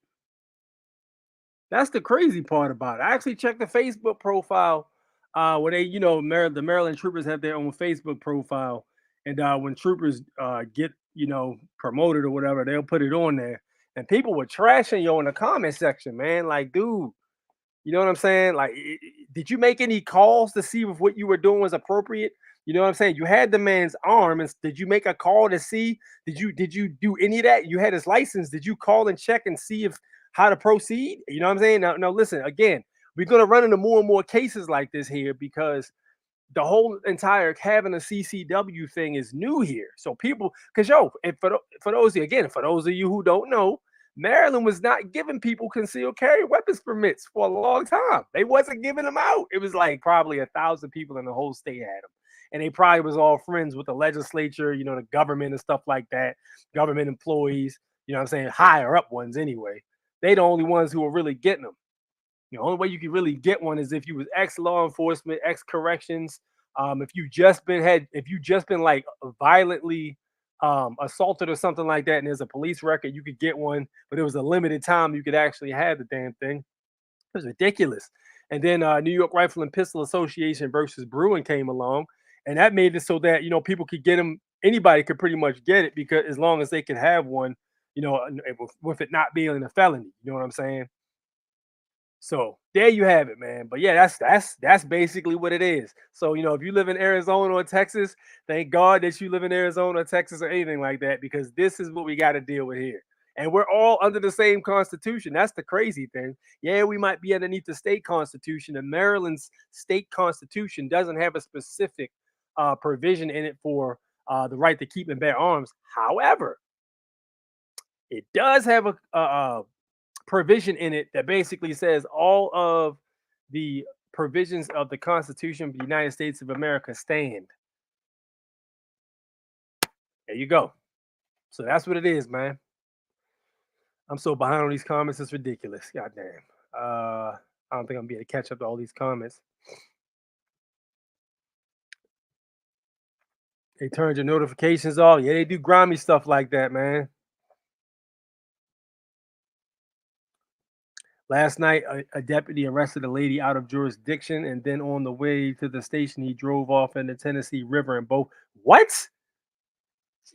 That's the crazy part about it. I actually checked the Facebook profile where they, the Maryland troopers have their own Facebook profile. And when troopers get, promoted or whatever, they'll put it on there. And people were trashing you in the comment section, man. Like, dude, you know what I'm saying? Like, did you make any calls to see if what you were doing was appropriate? You know what I'm saying? You had the man's arm, and did you make a call to see? Did you do any of that? You had his license. Did you call and check and see if how to proceed? You know what I'm saying? Now listen, again, we're gonna run into more and more cases like this here because the whole entire having a CCW thing is new here. So people, because and for those of you who don't know, Maryland was not giving people concealed carry weapons permits for a long time. They wasn't giving them out. It was like probably 1,000 people in the whole state had them. And they probably was all friends with the legislature, the government and stuff like that, government employees, you know what I'm saying, higher up ones anyway. They the only ones who are really getting them. The only way you can really get one is if you was ex-law enforcement, ex-corrections. If you just been like violently assaulted or something like that, and there's a police record, you could get one, but it was a limited time you could actually have the damn thing. It was ridiculous. And then New York Rifle and Pistol Association versus Bruin came along, and that made it so that people could get them. Anybody could pretty much get it because as long as they could have one, with it not being a felony. You know what I'm saying? So there you have it, man. But yeah, that's basically what it is. So if you live in Arizona or Texas, thank God that you live in Arizona or Texas or anything like that, because this is what we got to deal with here. And we're all under the same constitution. That's the crazy thing. Yeah, we might be underneath the state constitution, and Maryland's state constitution doesn't have a specific provision in it for the right to keep and bear arms. However, it does have a provision in it that basically says all of the provisions of the Constitution of the United States of America stand. There you go. So that's what it is, man. I'm so behind on these comments, it's ridiculous. God damn. I don't think I'm gonna be able to catch up to all these comments. They turned your notifications off. Yeah, they do grimy stuff like that, man. Last night, a deputy arrested a lady out of jurisdiction, and then on the way to the station, he drove off in the Tennessee River and both. What?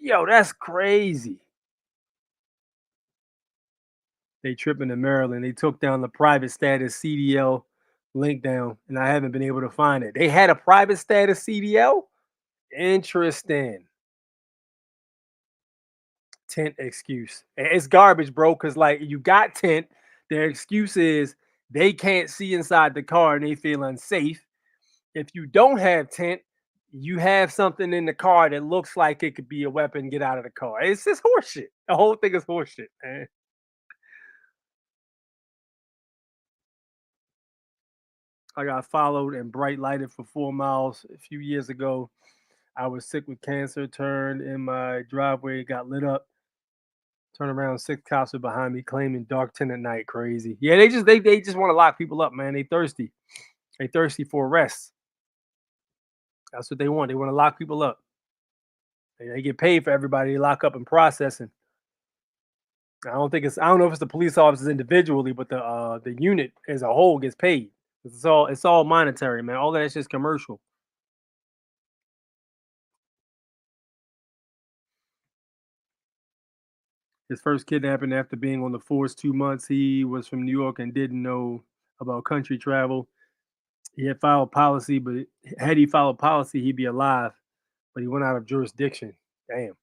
Yo, that's crazy. They tripping in Maryland. They took down the private status CDL link down, and I haven't been able to find it. They had a private status CDL? Interesting. Tent excuse. It's garbage, bro, because like you got tent. Their excuse is they can't see inside the car and they feel unsafe. If you don't have tent, you have something in the car that looks like it could be a weapon, get out of the car. It's just horseshit. The whole thing is horseshit, man. I got followed and bright lighted for 4 miles a few years ago. I was sick with cancer, turned in my driveway, got lit up. Turn around, 6 cops are behind me claiming dark tent at night. Crazy. Yeah, they just want to lock people up, man. They thirsty. They thirsty for arrests. That's what they want. They want to lock people up. They get paid for everybody they lock up and processing. I don't know if it's the police officers individually, but the unit as a whole gets paid. It's all monetary, man. All that's just commercial. His first kidnapping after being on the force 2 months. He was from New York and didn't know about country travel. He had filed policy, but had he followed policy, he'd be alive. But he went out of jurisdiction. Damn.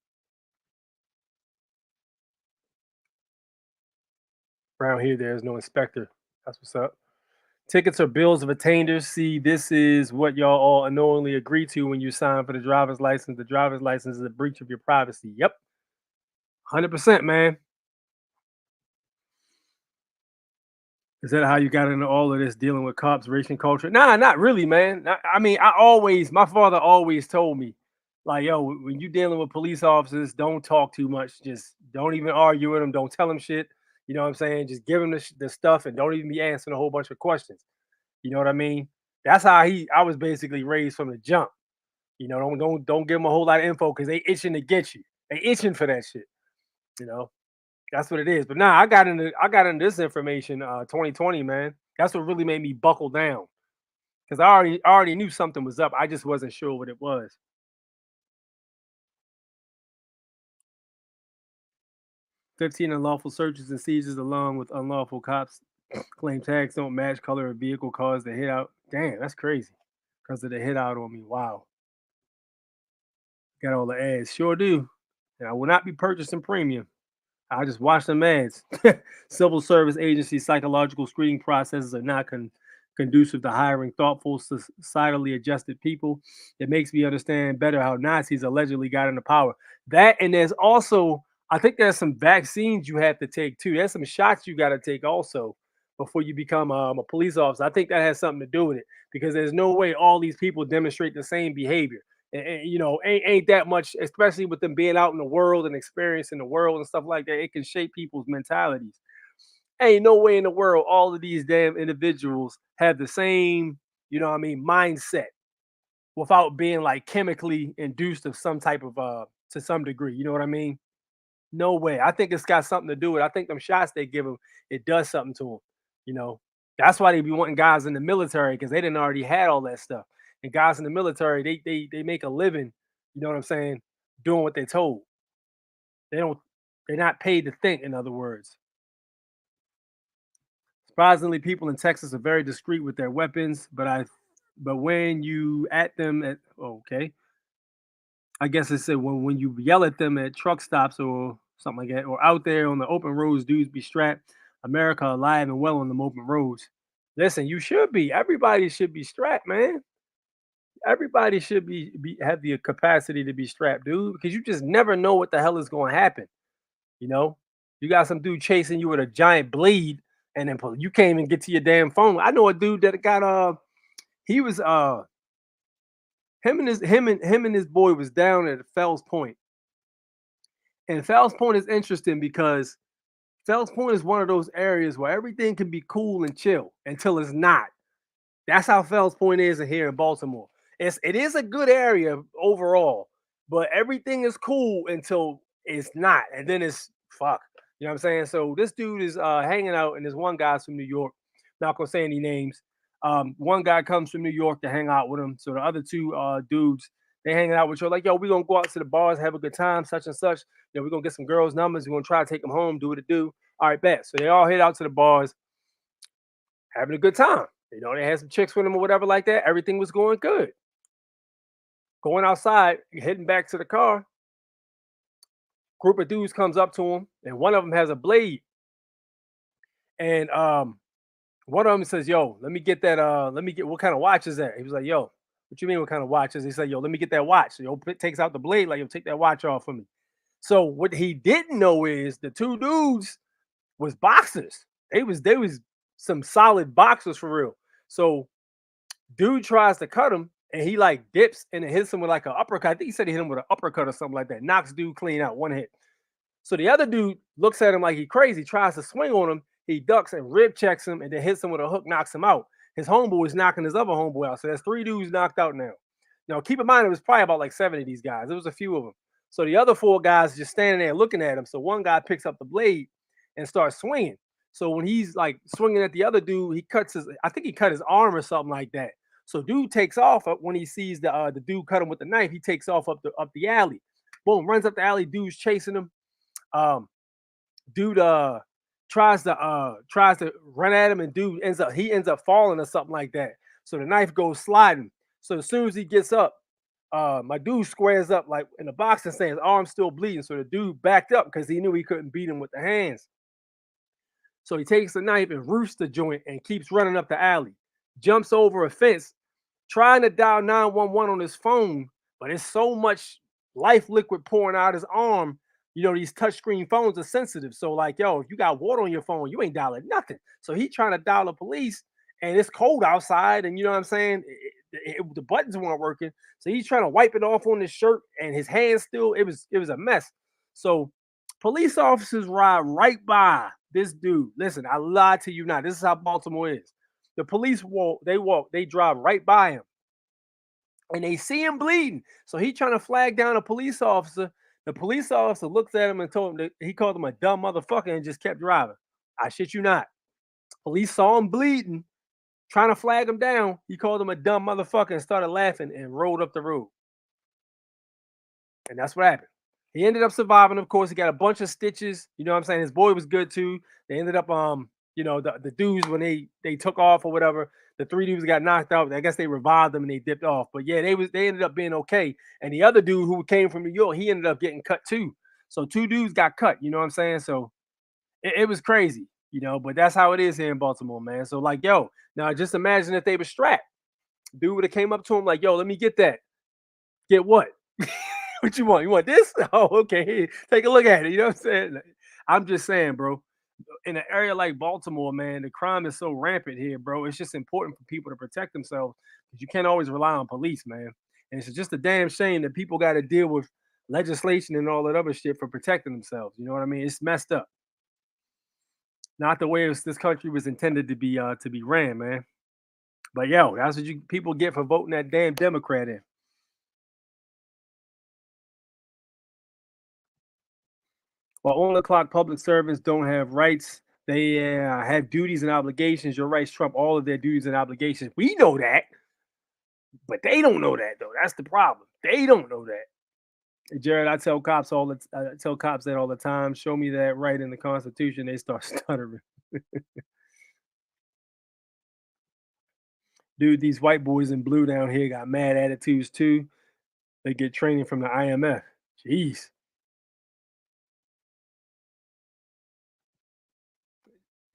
Around here, there's no inspector. That's what's up. Tickets are bills of attainders. See, this is what y'all all unknowingly agree to when you sign for the driver's license. The driver's license is a breach of your privacy. Yep. 100%, man. Is that how you got into all of this dealing with cops, racing culture? Nah, not really, man. I mean, my father always told me, like, yo, when you dealing with police officers, don't talk too much. Just don't even argue with them. Don't tell them shit. You know what I'm saying? Just give them the stuff and don't even be answering a whole bunch of questions. You know what I mean? That's how I was basically raised from the jump. You know, don't give them a whole lot of info because they itching to get you. They itching for that shit. You know. That's what it is. But nah, I got into this information 2020, man. That's what really made me buckle down. Because I already knew something was up. I just wasn't sure what it was. 15 unlawful searches and seizures along with unlawful cops claim tags don't match color of vehicle caused the hit out. Damn, that's crazy. Because of the hit out on me. Wow. Got all the ads. Sure do. And I will not be purchasing premium. I just watch them ads. Civil service agency psychological screening processes are not conducive to hiring thoughtful, societally adjusted people. It makes me understand better how Nazis allegedly got into power. That, and there's also, I think there's some vaccines you have to take too. There's some shots you got to take also before you become a police officer. I think that has something to do with it because there's no way all these people demonstrate the same behavior. And, you know, ain't that much, especially with them being out in the world and experiencing the world and stuff like that. It can shape people's mentalities. Ain't no way in the world all of these damn individuals have the same, you know what I mean, mindset without being like chemically induced of some type of to some degree. You know what I mean? No way. I think it's got something to do with it. I think them shots they give them, it does something to them. You know, that's why they be wanting guys in the military because they didn't already had all that stuff. And guys in the military, they make a living. You know what I'm saying? Doing what they're told. They don't. They're not paid to think. In other words, surprisingly, people in Texas are very discreet with their weapons. But when you at them at okay, I guess it said when you yell at them at truck stops or something like that, or out there on the open roads, dudes be strapped. America alive and well on the open roads. Listen, you should be. Everybody should be strapped, man. Everybody should have the capacity to be strapped, dude, because you just never know what the hell is going to happen. You know, you got some dude chasing you with a giant blade, and then you can't even get to your damn phone. I know a dude that got he was him and his boy was down at Fells Point, and Fells Point is interesting because Fells Point is one of those areas where everything can be cool and chill until it's not. That's how Fells Point is in here in Baltimore. It is a good area overall, but everything is cool until it's not, and then it's fuck. You know what I'm saying? So this dude is hanging out, and there's one guy's from New York. Not gonna say any names. One guy comes from New York to hang out with him. So the other two dudes, they hanging out with you like, yo, we're gonna go out to the bars, have a good time, such and such. You know, we're gonna get some girls' numbers, we're gonna try to take them home, do what it do. All right, bet. So they all head out to the bars, having a good time. You know, they had some chicks with them or whatever like that. Everything was going good. Going outside, heading back to the car, group of dudes comes up to him, and one of them has a blade. And one of them says, "Yo, let me get that. Let me get what kind of watch is that?" He was like, "Yo, what you mean? What kind of watch is?" He said, "Yo, let me get that watch." So yo takes out the blade, like, "Yo, take that watch off for me." So what he didn't know is the two dudes was boxers. They was some solid boxers for real. So dude tries to cut him, and he like dips and it hits him with like an uppercut. I think he said he hit him with an uppercut or something like that. Knocks dude clean out, one hit. So the other dude looks at him like he crazy, tries to swing on him. He ducks and rib checks him and then hits him with a hook, knocks him out. His homeboy is knocking his other homeboy out. So there's three dudes knocked out now. Now keep in mind, it was probably about like 7 of these guys. There was a few of them. So the other four guys just standing there looking at him. So one guy picks up the blade and starts swinging. So when he's like swinging at the other dude, I think he cut his arm or something like that. So dude takes off when he sees the dude cut him with the knife. He takes off up the alley. Boom, runs up the alley. Dude's chasing him. Dude tries to run at him, and dude ends up falling or something like that. So the knife goes sliding. So as soon as he gets up, my dude squares up like in the boxing stand, his arm's still bleeding. So the dude backed up because he knew he couldn't beat him with the hands. So he takes the knife and roosts the joint and keeps running up the alley. Jumps over a fence, trying to dial 911 on his phone, but it's so much life liquid pouring out his arm. You know, these touchscreen phones are sensitive. So, like, yo, if you got water on your phone, you ain't dialing nothing. So he trying to dial the police, and it's cold outside, and you know what I'm saying? The buttons weren't working. So he's trying to wipe it off on his shirt, and his hands still, it was a mess. So police officers ride right by this dude. Listen, I lied to you not. This is how Baltimore is. The police they drive right by him, and they see him bleeding. So he trying to flag down a police officer. The police officer looks at him and told him that he called him a dumb motherfucker and just kept driving. I shit you not. Police saw him bleeding, trying to flag him down. He called him a dumb motherfucker and started laughing and rolled up the road. And that's what happened. He ended up surviving, of course. He got a bunch of stitches. You know what I'm saying? His boy was good too. They ended up, the dudes, when they took off or whatever, the 3 dudes got knocked out. I guess they revived them and they dipped off. But yeah, they ended up being okay. And the other dude who came from New York, he ended up getting cut too. So 2 dudes got cut. You know what I'm saying? So it was crazy, but that's how it is here in Baltimore, man. So like, yo, now just imagine if they were strapped. Dude would have came up to him like, yo, let me get that. Get what? What you want? You want this? Oh, okay. Take a look at it. You know what I'm saying? I'm just saying, bro. In an area like Baltimore, man, the crime is so rampant here, bro. It's just important for people to protect themselves because you can't always rely on police, man. And it's just a damn shame that people got to deal with legislation and all that other shit for protecting themselves. You know what I mean? It's messed up. Not the way this country was intended to be ran, man. But yo, that's what you people get for voting that damn Democrat in. While on the clock public servants don't have rights, they have duties and obligations. Your rights trump all of their duties and obligations. We know that, but they don't know that though. That's the problem. They don't know that. Jared, I tell cops that all the time. Show me that right in the Constitution. They start stuttering. Dude, these white boys in blue down here got mad attitudes too. They get training from the IMF. Jeez.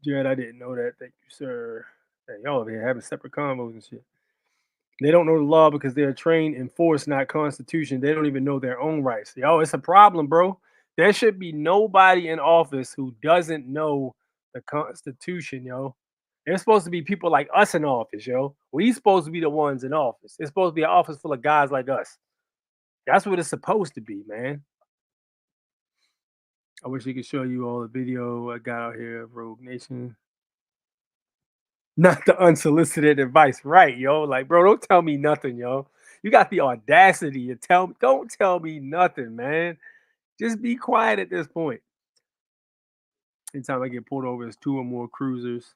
Jared, I didn't know that. Thank you, sir. Hey, y'all over here having separate convos and shit. They don't know the law because they're trained in force, not constitution. They don't even know their own rights. Yo, it's a problem, bro. There should be nobody in office who doesn't know the Constitution, yo. There's supposed to be people like us in office, yo. We supposed to be the ones in office. It's supposed to be an office full of guys like us. That's what it's supposed to be, man. I wish I could show you all the video I got out here of Rogue Nation. Not the unsolicited advice, right, yo? Like, bro, don't tell me nothing, yo. You got the audacity to don't tell me nothing, man. Just be quiet at this point. Anytime I get pulled over, it's 2 or more cruisers.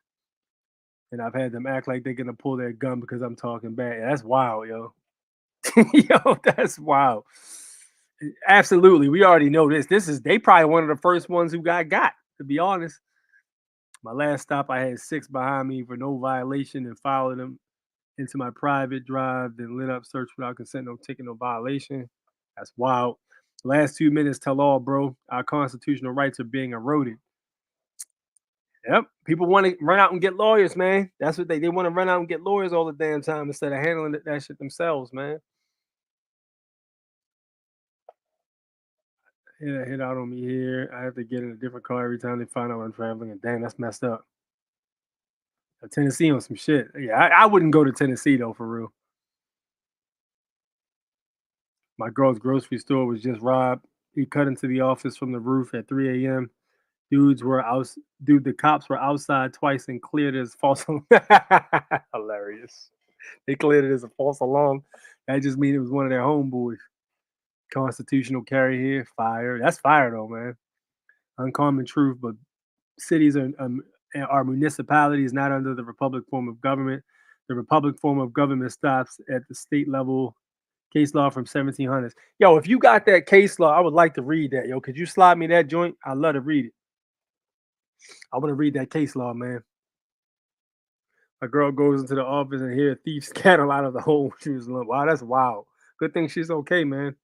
And I've had them act like they're gonna pull their gun because I'm talking bad. That's wild, yo. Yo, that's wild. Absolutely. We already know this. They probably one of the first ones who got, to be honest. My last stop, I had 6 behind me for no violation and followed them into my private drive, then lit up search without consent, no ticket, no violation. That's wild. Last 2 minutes tell all, bro. Our constitutional rights are being eroded. Yep. People want to run out and get lawyers, man. That's what they want to run out and get lawyers all the damn time instead of handling that shit themselves, man. Hit out on me here. I have to get in a different car every time they find out I'm traveling. And damn, that's messed up. Tennessee on some shit. Yeah, I wouldn't go to Tennessee though, for real. My girl's grocery store was just robbed. He cut into the office from the roof at 3 a.m. The cops were outside twice and cleared it as false. Hilarious. They cleared it as a false alarm. That just means it was one of their homeboys. Constitutional carry here, fire. That's fire though, man. Uncommon truth, but cities are municipalities not under the republic form of government. The republic form of government stops at the state level. Case law from 1700s. Yo, if you got that case law, I would like to read that. Yo, could you slide me that joint? I'd love to read it. I want to read that case law, man. A girl goes into the office and hear a thief scuttle out of the hole. She was like, wow, that's wild. Good thing she's okay, man.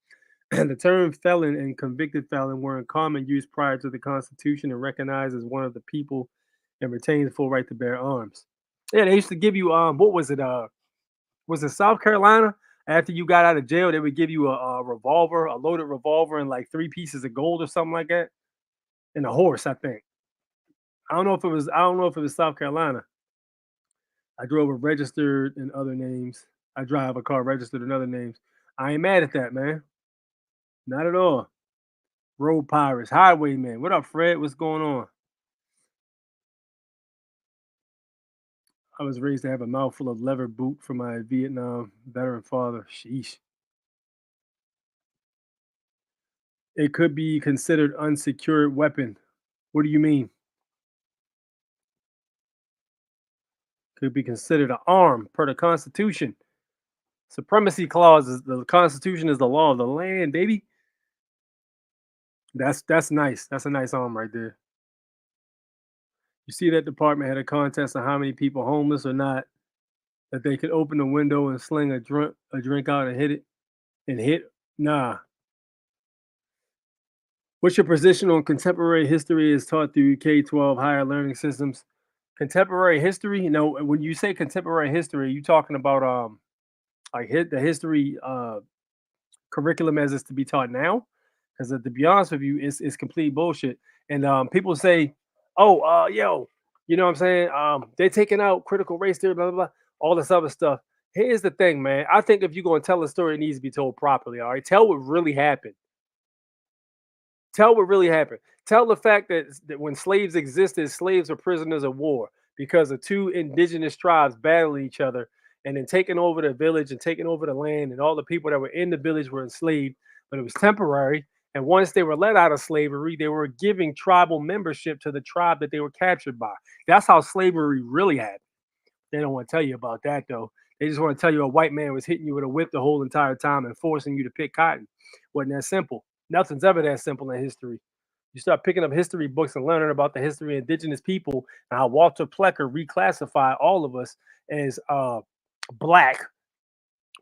The term felon and convicted felon were in common use prior to the Constitution and recognized as one of the people and retained the full right to bear arms. Yeah, they used to give you what was it? Was it South Carolina? After you got out of jail, they would give you a revolver, a loaded revolver, and like 3 pieces of gold or something like that, and a horse. I think. I don't know if it was South Carolina. I drove a registered in other names. I drive a car registered in other names. I ain't mad at that, man. Not at all. Road pirates, highwaymen. What up, Fred? What's going on? I was raised to have a mouthful of leather boot from my Vietnam veteran father. Sheesh. It could be considered unsecured weapon. What do you mean? Could be considered an arm per the Constitution. Supremacy clause is the Constitution is the law of the land, baby. That's nice. That's a nice arm right there. You see that department had a contest on how many people homeless or not that they could open the window and sling a drink out and hit. Nah. What's your position on contemporary history is taught through K-12 higher learning systems? Contemporary history, you know, when you say contemporary history, you talking about like the history curriculum as it's to be taught now? Because to be honest with you, it's complete bullshit. And people say, "Oh, yo, you know what I'm saying? They're taking out critical race theory, blah blah blah, all this other stuff." Here's the thing, man. I think if you're gonna tell a story, it needs to be told properly. All right, tell what really happened. Tell what really happened. Tell the fact that when slaves existed, slaves were prisoners of war because of 2 indigenous tribes battling each other and then taking over the village and taking over the land, and all the people that were in the village were enslaved, but it was temporary. And once they were let out of slavery, they were giving tribal membership to the tribe that they were captured by. That's how slavery really happened. They don't want to tell you about that, though. They just want to tell you a white man was hitting you with a whip the whole entire time and forcing you to pick cotton. Wasn't that simple. Nothing's ever that simple in history. You start picking up history books and learning about the history of indigenous people and how Walter Plecker reclassified all of us as black,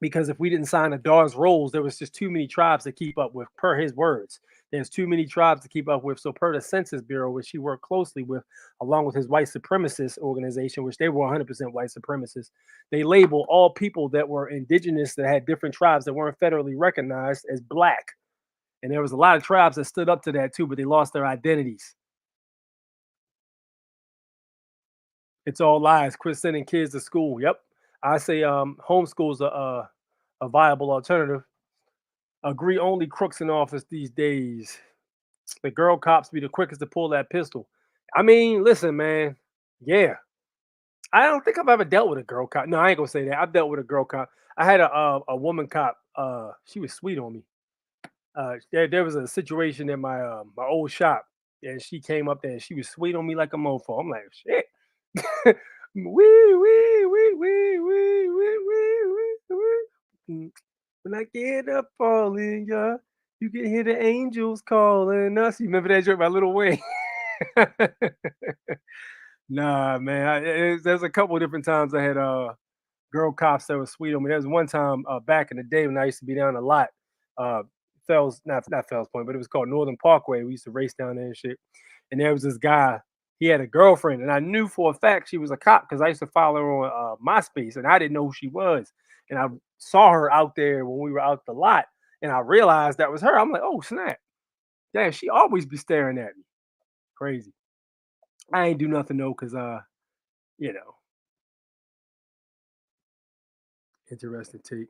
because if we didn't sign the Dawes Rolls, there was just too many tribes to keep up with, per his words. There's too many tribes to keep up with. So per the Census Bureau, which he worked closely with, along with his white supremacist organization, which they were 100% white supremacists, they label all people that were indigenous that had different tribes that weren't federally recognized as black. And there was a lot of tribes that stood up to that too, but they lost their identities. It's all lies. Quit sending kids to school. Yep. I say homeschool's a viable alternative. Agree only crooks in office these days. The girl cops be the quickest to pull that pistol. I mean, listen, man. Yeah. I don't think I've ever dealt with a girl cop. No, I ain't gonna say that. I've dealt with a girl cop. I had a woman cop. She was sweet on me. There was a situation in my my old shop, and she came up there and she was sweet on me like a mofo. I'm like, shit. When I get up falling, yeah, you can hear the angels calling us. You remember that joke by Little Wayne? Nah, man. There's a couple of different times I had girl cops that were sweet on me. There was one time back in the day when I used to be down a lot. Fells, not Fells Point, but it was called Northern Parkway. We used to race down there and shit. And there was this guy. He had a girlfriend, and I knew for a fact she was a cop because I used to follow her on MySpace, and I didn't know who she was. And I saw her out there when we were out the lot, and I realized that was her. I'm like, oh snap! Damn, she always be staring at me. Crazy. I ain't do nothing though, cause you know, interesting take.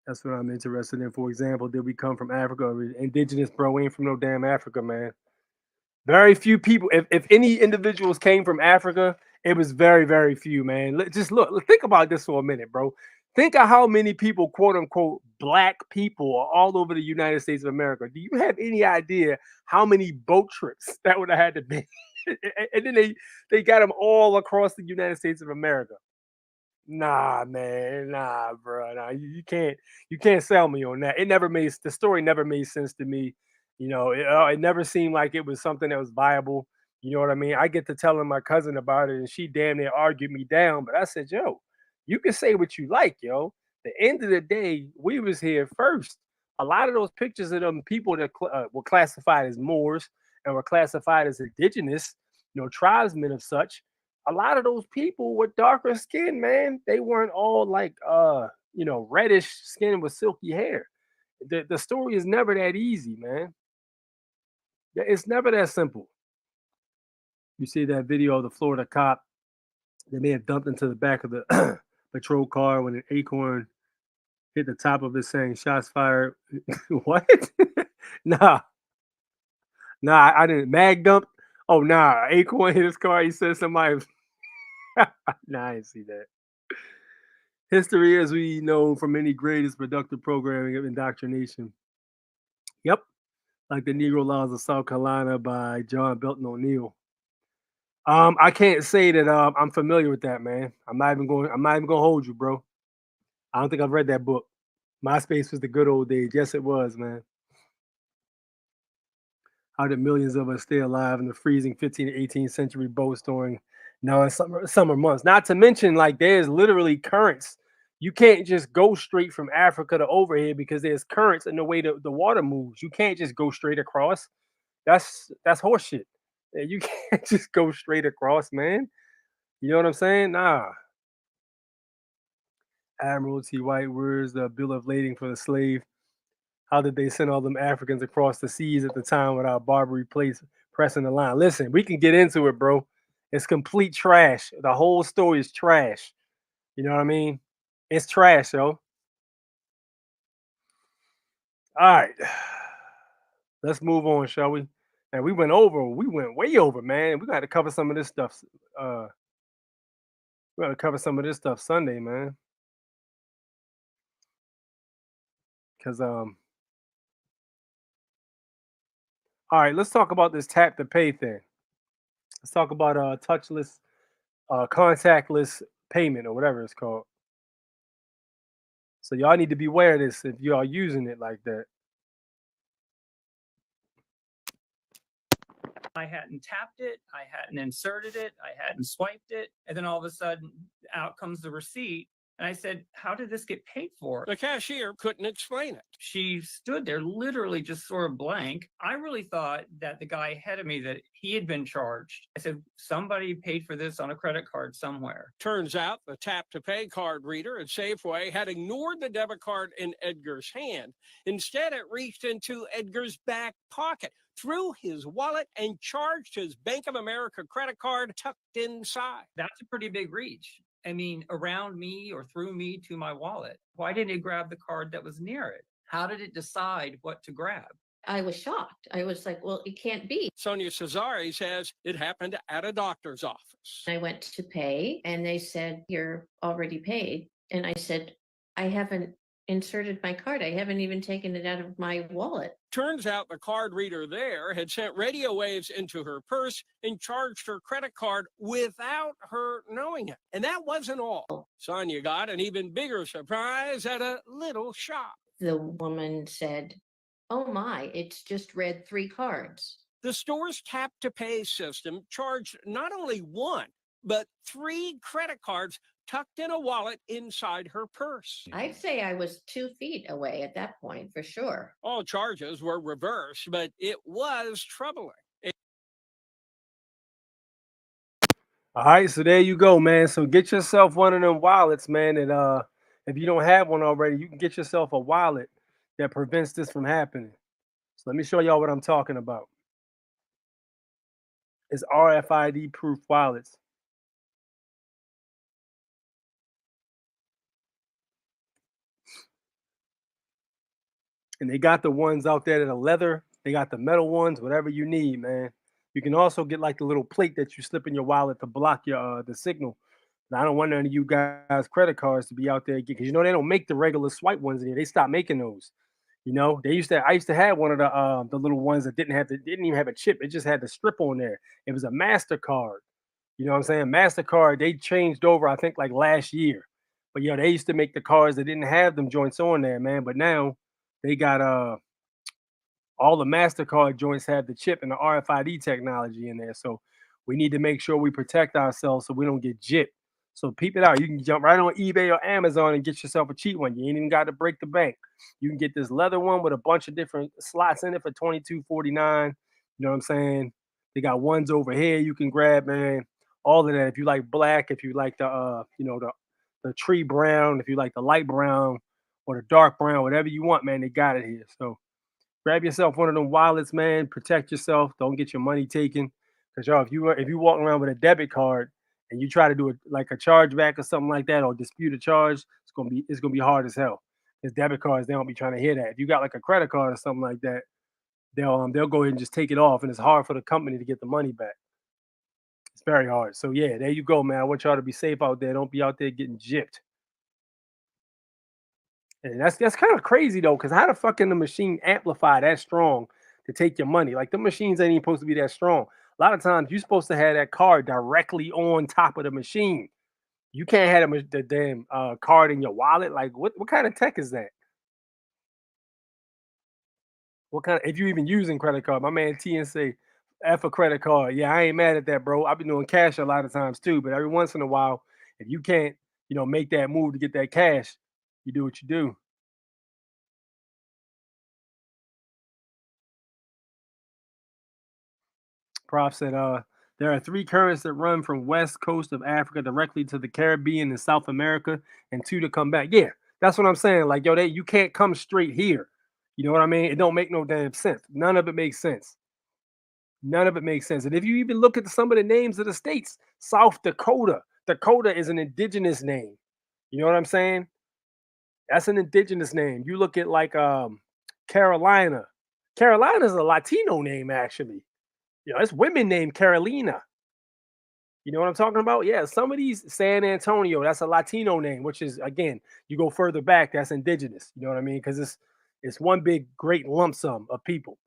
That's what I'm interested in. For example, did we come from Africa? Indigenous, bro, we ain't from no damn Africa, man. Very few people. If any individuals came from Africa, it was very, very few, man. Just look, think about this for a minute, bro. Think of how many people, quote unquote, black people are all over the United States of America. Do you have any idea how many boat trips that would have had to be? And then they got them all across the United States of America. Nah, man, nah, bro, nah. You can't sell me on that. It never made the story never made sense to me. It never seemed like it was something that was viable. You know what I mean? I get to telling my cousin about it, and she damn near argued me down. But I said, yo, you can say what you like, yo. The end of the day, we was here first. A lot of those pictures of them people that were classified as Moors and were classified as indigenous, tribesmen of such, a lot of those people were darker skin, man. They weren't all like reddish skin with silky hair. The story is never that easy, man. It's never that simple. You see that video of the Florida cop that may have dumped into the back of the patrol car when an acorn hit the top of it saying shots fired. What? Nah, I didn't mag dump. Oh nah, acorn hit his car. He said somebody. Nah, I didn't see that. History, as we know from many greatest productive programming of indoctrination. Yep, like the Negro Laws of South Carolina by John Belton O'Neill. I can't say that I'm familiar with that, man. I'm not even gonna hold you, bro. I don't think I've read that book. MySpace was the good old days. Yes, it was, man. How did millions of us stay alive in the freezing 15th and 18th century boats during summer months? Not to mention, like, there's literally currents. You can't just go straight from Africa to over here because there's currents in the way the water moves. You can't just go straight across. That's horseshit. You can't just go straight across, man. You know what I'm saying? Nah. Admiralty White, where's the bill of lading for the slave? How did they send all them Africans across the seas at the time without Barbary place pressing the line? Listen, we can get into it, bro. It's complete trash. The whole story is trash. You know what I mean? It's trash, yo. All right. Let's move on, shall we? And we went way over, man. We got to cover some of this stuff. We got to cover some of this stuff Sunday, man. Because all right, let's talk about this tap to pay thing. Let's talk about touchless, contactless payment or whatever it's called. So y'all need to be aware of this if you are using it like that. I hadn't tapped it, I hadn't inserted it, I hadn't swiped it, and then all of a sudden out comes the receipt. And I said, how did this get paid for? The cashier couldn't explain it. She stood there literally just sort of blank. I really thought that the guy ahead of me, that he had been charged. I said, somebody paid for this on a credit card somewhere. Turns out the tap-to-pay card reader at Safeway had ignored the debit card in Edgar's hand. Instead, it reached into Edgar's back pocket, threw his wallet, and charged his Bank of America credit card tucked inside. That's a pretty big reach. I mean, around me or through me to my wallet. Why didn't it grab the card that was near it? How did it decide what to grab? I was shocked. I was like, well, it can't be. Sonia Cesare says it happened at a doctor's office. I went to pay and they said, you're already paid. And I said, I haven't inserted my card. I haven't even taken it out of my wallet. Turns out the card reader there had sent radio waves into her purse and charged her credit card without her knowing it. And that wasn't all. Sonia got an even bigger surprise at a little shop. The woman said, oh my, it's just read 3 cards. The store's tap-to-pay system charged not only 1, but 3 credit cards tucked in a wallet inside her purse. I'd say I was 2 feet away at that point, for sure. All charges were reversed, but it was troubling. All right, so there you go, man. So get yourself one of them wallets, man. And if you don't have one already, you can get yourself a wallet that prevents this from happening. So let me show y'all what I'm talking about. It's RFID proof wallets. And they got the ones out there that are leather. They got the metal ones, whatever you need, man. You can also get like the little plate that you slip in your wallet to block your the signal And I don't want none of you guys' credit cards to be out there because they don't make the regular swipe ones anymore. They stopped making those. They used to. I used to have one of the little ones that didn't even have a chip. It just had the strip on there. It was a Mastercard. You know what I'm saying? Mastercard. They changed over. I think like last year. But they used to make the cards that didn't have them joints on there, man. But now they got all the MasterCard joints have the chip and the RFID technology in there. So we need to make sure we protect ourselves so we don't get gypped. So peep it out. You can jump right on eBay or Amazon and get yourself a cheap one. You ain't even got to break the bank. You can get this leather one with a bunch of different slots in it for $22.49. You know what I'm saying? They got ones over here you can grab, man. All of that. If you like black, if you like the tree brown, if you like the light brown or the dark brown, whatever you want, man, they got it here. So grab yourself one of them wallets, man. Protect yourself. Don't get your money taken. Because if you walk around with a debit card and you try to do like a chargeback or something like that or dispute a charge, it's gonna be hard as hell. Because debit cards, they don't be trying to hear that. If you got like a credit card or something like that, they'll go ahead and just take it off, and it's hard for the company to get the money back. It's very hard. So yeah, there you go, man. I want y'all to be safe out there. Don't be out there getting gypped. And that's kind of crazy though, because how the fuck can the machine amplify that strong to take your money? Like the machines ain't even supposed to be that strong. A lot of times you're supposed to have that card directly on top of the machine. You can't have the damn card in your wallet. Like what kind of tech is that? What kind of, if you even using credit card? My man T and say F a credit card. Yeah, I ain't mad at that, bro. I've been doing cash a lot of times too, but every once in a while, if you can't, make that move to get that cash, you do what you do. Prof said, there are 3 currents that run from west coast of Africa directly to the Caribbean and South America, and 2 to come back. Yeah, that's what I'm saying. Like, you can't come straight here. You know what I mean? It don't make no damn sense. None of it makes sense. None of it makes sense. And if you even look at some of the names of the states, South Dakota, Dakota is an indigenous name. You know what I'm saying? That's an indigenous name. You look at like Carolina. Carolina is a Latino name, actually. It's women named Carolina. You know what I'm talking about? Yeah, some of these San Antonio, that's a Latino name, which is again, you go further back, that's indigenous. You know what I mean? Because it's one big great lump sum of people.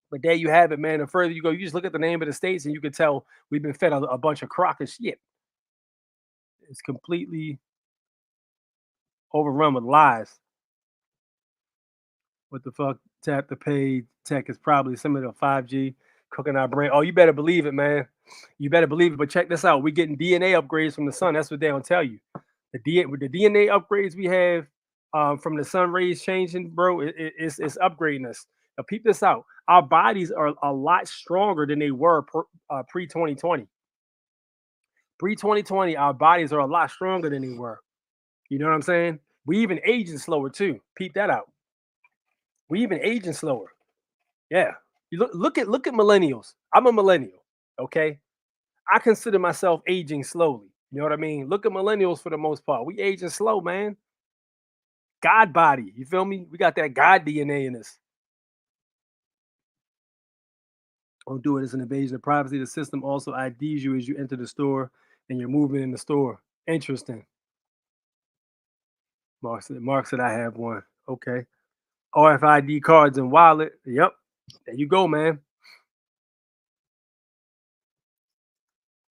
But there you have it, man. The further you go, you just look at the name of the states and you can tell we've been fed a bunch of crock of shit. It's completely overrun with lies. What the fuck? Tap to pay tech is probably some of the 5G cooking our brain. Oh, you better believe it, man. You better believe it. But check this out. We're getting DNA upgrades from the sun. That's what they don't tell you. The DNA upgrades we have from the sun rays changing, bro, it's upgrading us. Now, peep this out. Our bodies are a lot stronger than they were pre-2020. Pre-2020, our bodies are a lot stronger than they were. You know what I'm saying? We even aging slower too. Peep that out. We even aging slower. Yeah. You look at millennials. I'm a millennial. Okay. I consider myself aging slowly. You know what I mean? Look at millennials for the most part. We aging slow, man. God body. You feel me? We got that God DNA in us. Don't do it. It's an invasion of privacy. The system also IDs you as you enter the store and you're moving in the store. Interesting. Mark said I have one. Okay. RFID cards and wallet. Yep. There you go, man.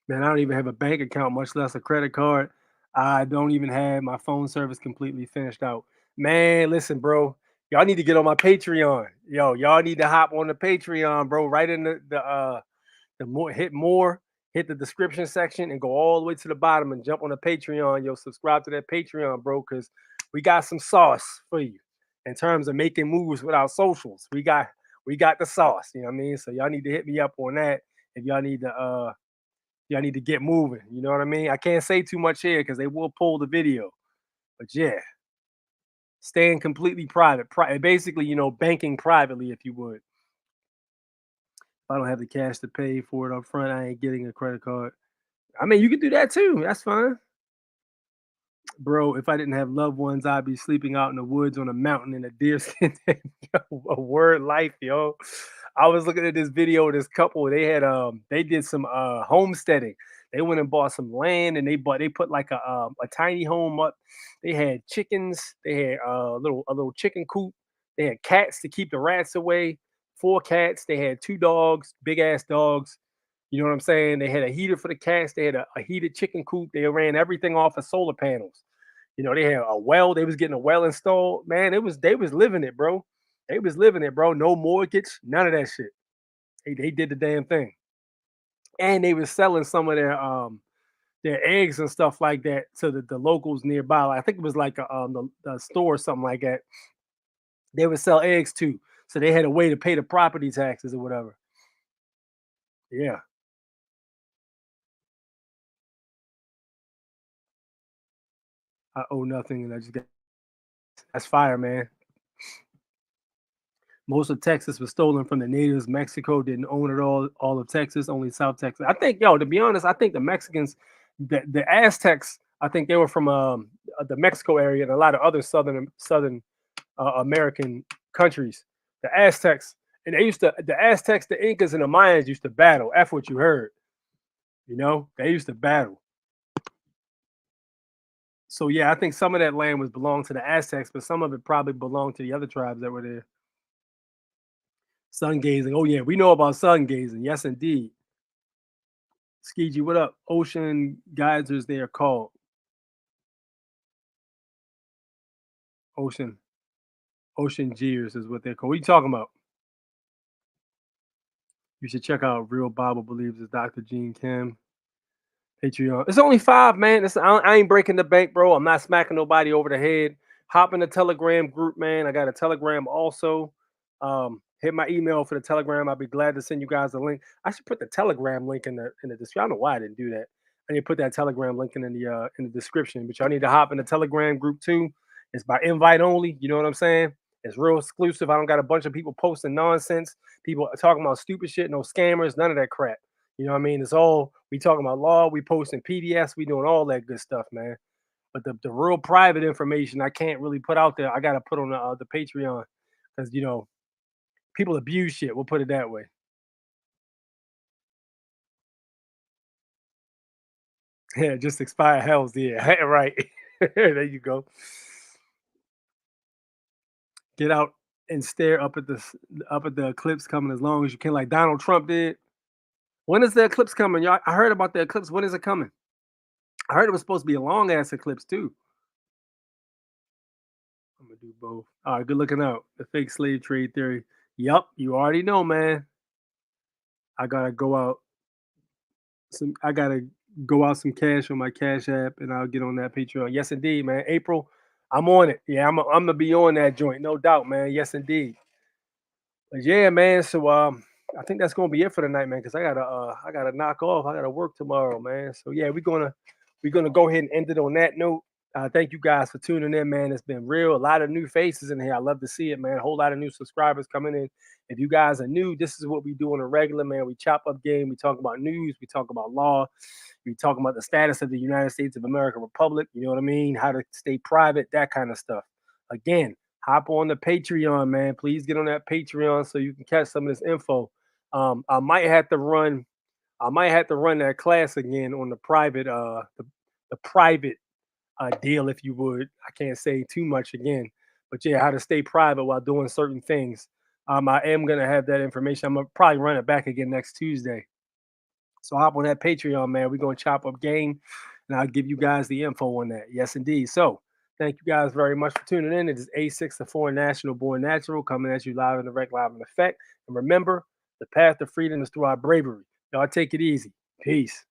Man, I don't even have a bank account, much less a credit card. I don't even have my phone service completely finished out. Man, listen, bro. Y'all need to get on my Patreon. Y'all need to hop on the Patreon, bro. Right in the more, hit the description section and go all the way to the bottom and jump on the Patreon. Subscribe to that Patreon, bro, because we got some sauce for you in terms of making moves without socials. We got the sauce, you know what I mean? So y'all need to hit me up on that if y'all need to get moving. You know what I mean? I can't say too much here because they will pull the video. But yeah, staying completely private. Basically, banking privately, if you would. If I don't have the cash to pay for it up front, I ain't getting a credit card. I mean, you could do that too. That's fine. Bro, if I didn't have loved ones, I'd be sleeping out in the woods on a mountain in a deerskin. A word life, yo. I was looking at this video of this couple. They did some homesteading. They went and bought some land and they put like a tiny home up. They had chickens. They had a little chicken coop. They had cats to keep the rats away. 4 cats. They had 2 dogs, big ass dogs. You know what I'm saying? They had a heater for the cats. They had a heated chicken coop. They ran everything off of solar panels. You know, they had a well. They was getting a well installed. Man, they was living it, bro. They was living it, bro. No mortgage, none of that shit. They did the damn thing, and they was selling some of their eggs and stuff like that to the locals nearby. Like, I think it was like the store or something like that. They would sell eggs too, so they had a way to pay the property taxes or whatever. Yeah, I owe nothing, and I just got that's fire, man. Most of Texas was stolen from the natives. Mexico didn't own it all of Texas, only South Texas. I think, yo, to be honest, I think the Mexicans, the Aztecs, I think they were from the Mexico area and a lot of other southern American countries. The Aztecs, and the Aztecs, the Incas, and the Mayans used to battle. That's what you heard. You know, they used to battle. So yeah, I think some of that land was belonged to the Aztecs, but some of it probably belonged to the other tribes that were there. Sun gazing. Oh yeah, we know about sun gazing. Yes, indeed. Skeegy, what up? Ocean geysers, they are called. Ocean gears is what they're called. What are you talking about? You should check out Real Bible Believes is Dr. Gene Kim. Patreon. It's only 5, man. I ain't breaking the bank, bro. I'm not smacking nobody over the head. Hop in the Telegram group, man. I got a Telegram also. Hit my email for the Telegram. I'll be glad to send you guys a link. I should put the Telegram link in the description. I don't know why I didn't do that. I need to put that Telegram link in the description. But y'all need to hop in the Telegram group too. It's by invite only. You know what I'm saying? It's real exclusive. I don't got a bunch of people posting nonsense. People talking about stupid shit. No scammers. None of that crap. You know what I mean? It's all we talking about law. We posting PDFs. We doing all that good stuff, man. But the real private information I can't really put out there. I got to put on the Patreon because people abuse shit. We'll put it that way. Yeah, just expire hells. Yeah, right. There you go. Get out and stare up at the eclipse coming as long as you can, like Donald Trump did. When is the eclipse coming, y'all? I heard about the eclipse. When is it coming? I heard it was supposed to be a long ass eclipse too. I'm gonna do both. All right, good looking out. The fake slave trade theory. Yup, you already know, man. I gotta go out some cash on my Cash App, and I'll get on that Patreon. Yes, indeed, man. April, I'm on it. Yeah, I'm gonna be on that joint, no doubt, man. Yes, indeed. But yeah, man. So I think that's gonna be it for tonight, man. Because I gotta knock off. I gotta work tomorrow, man. So yeah, we're gonna go ahead and end it on that note. Thank you guys for tuning in, man. It's been real. A lot of new faces in here. I love to see it, man. A whole lot of new subscribers coming in. If you guys are new, this is what we do on a regular, man. We chop up game. We talk about news. We talk about law. We talk about the status of the United States of America Republic. You know what I mean? How to stay private, that kind of stuff. Again, hop on the Patreon, man. Please get on that Patreon so you can catch some of this info. I might have to run that class again on the private the private deal, if you would. I can't say too much again, but yeah, how to stay private while doing certain things. I am gonna have that information. I'm gonna probably run it back again next Tuesday. So hop on that Patreon, man. We're gonna chop up game, and I'll give you guys the info on that. Yes, indeed. So thank you guys very much for tuning in. It is A6 the 4 National Born Natural coming at you live in direct, live in effect. And remember, the path to freedom is through our bravery. Y'all take it easy. Peace.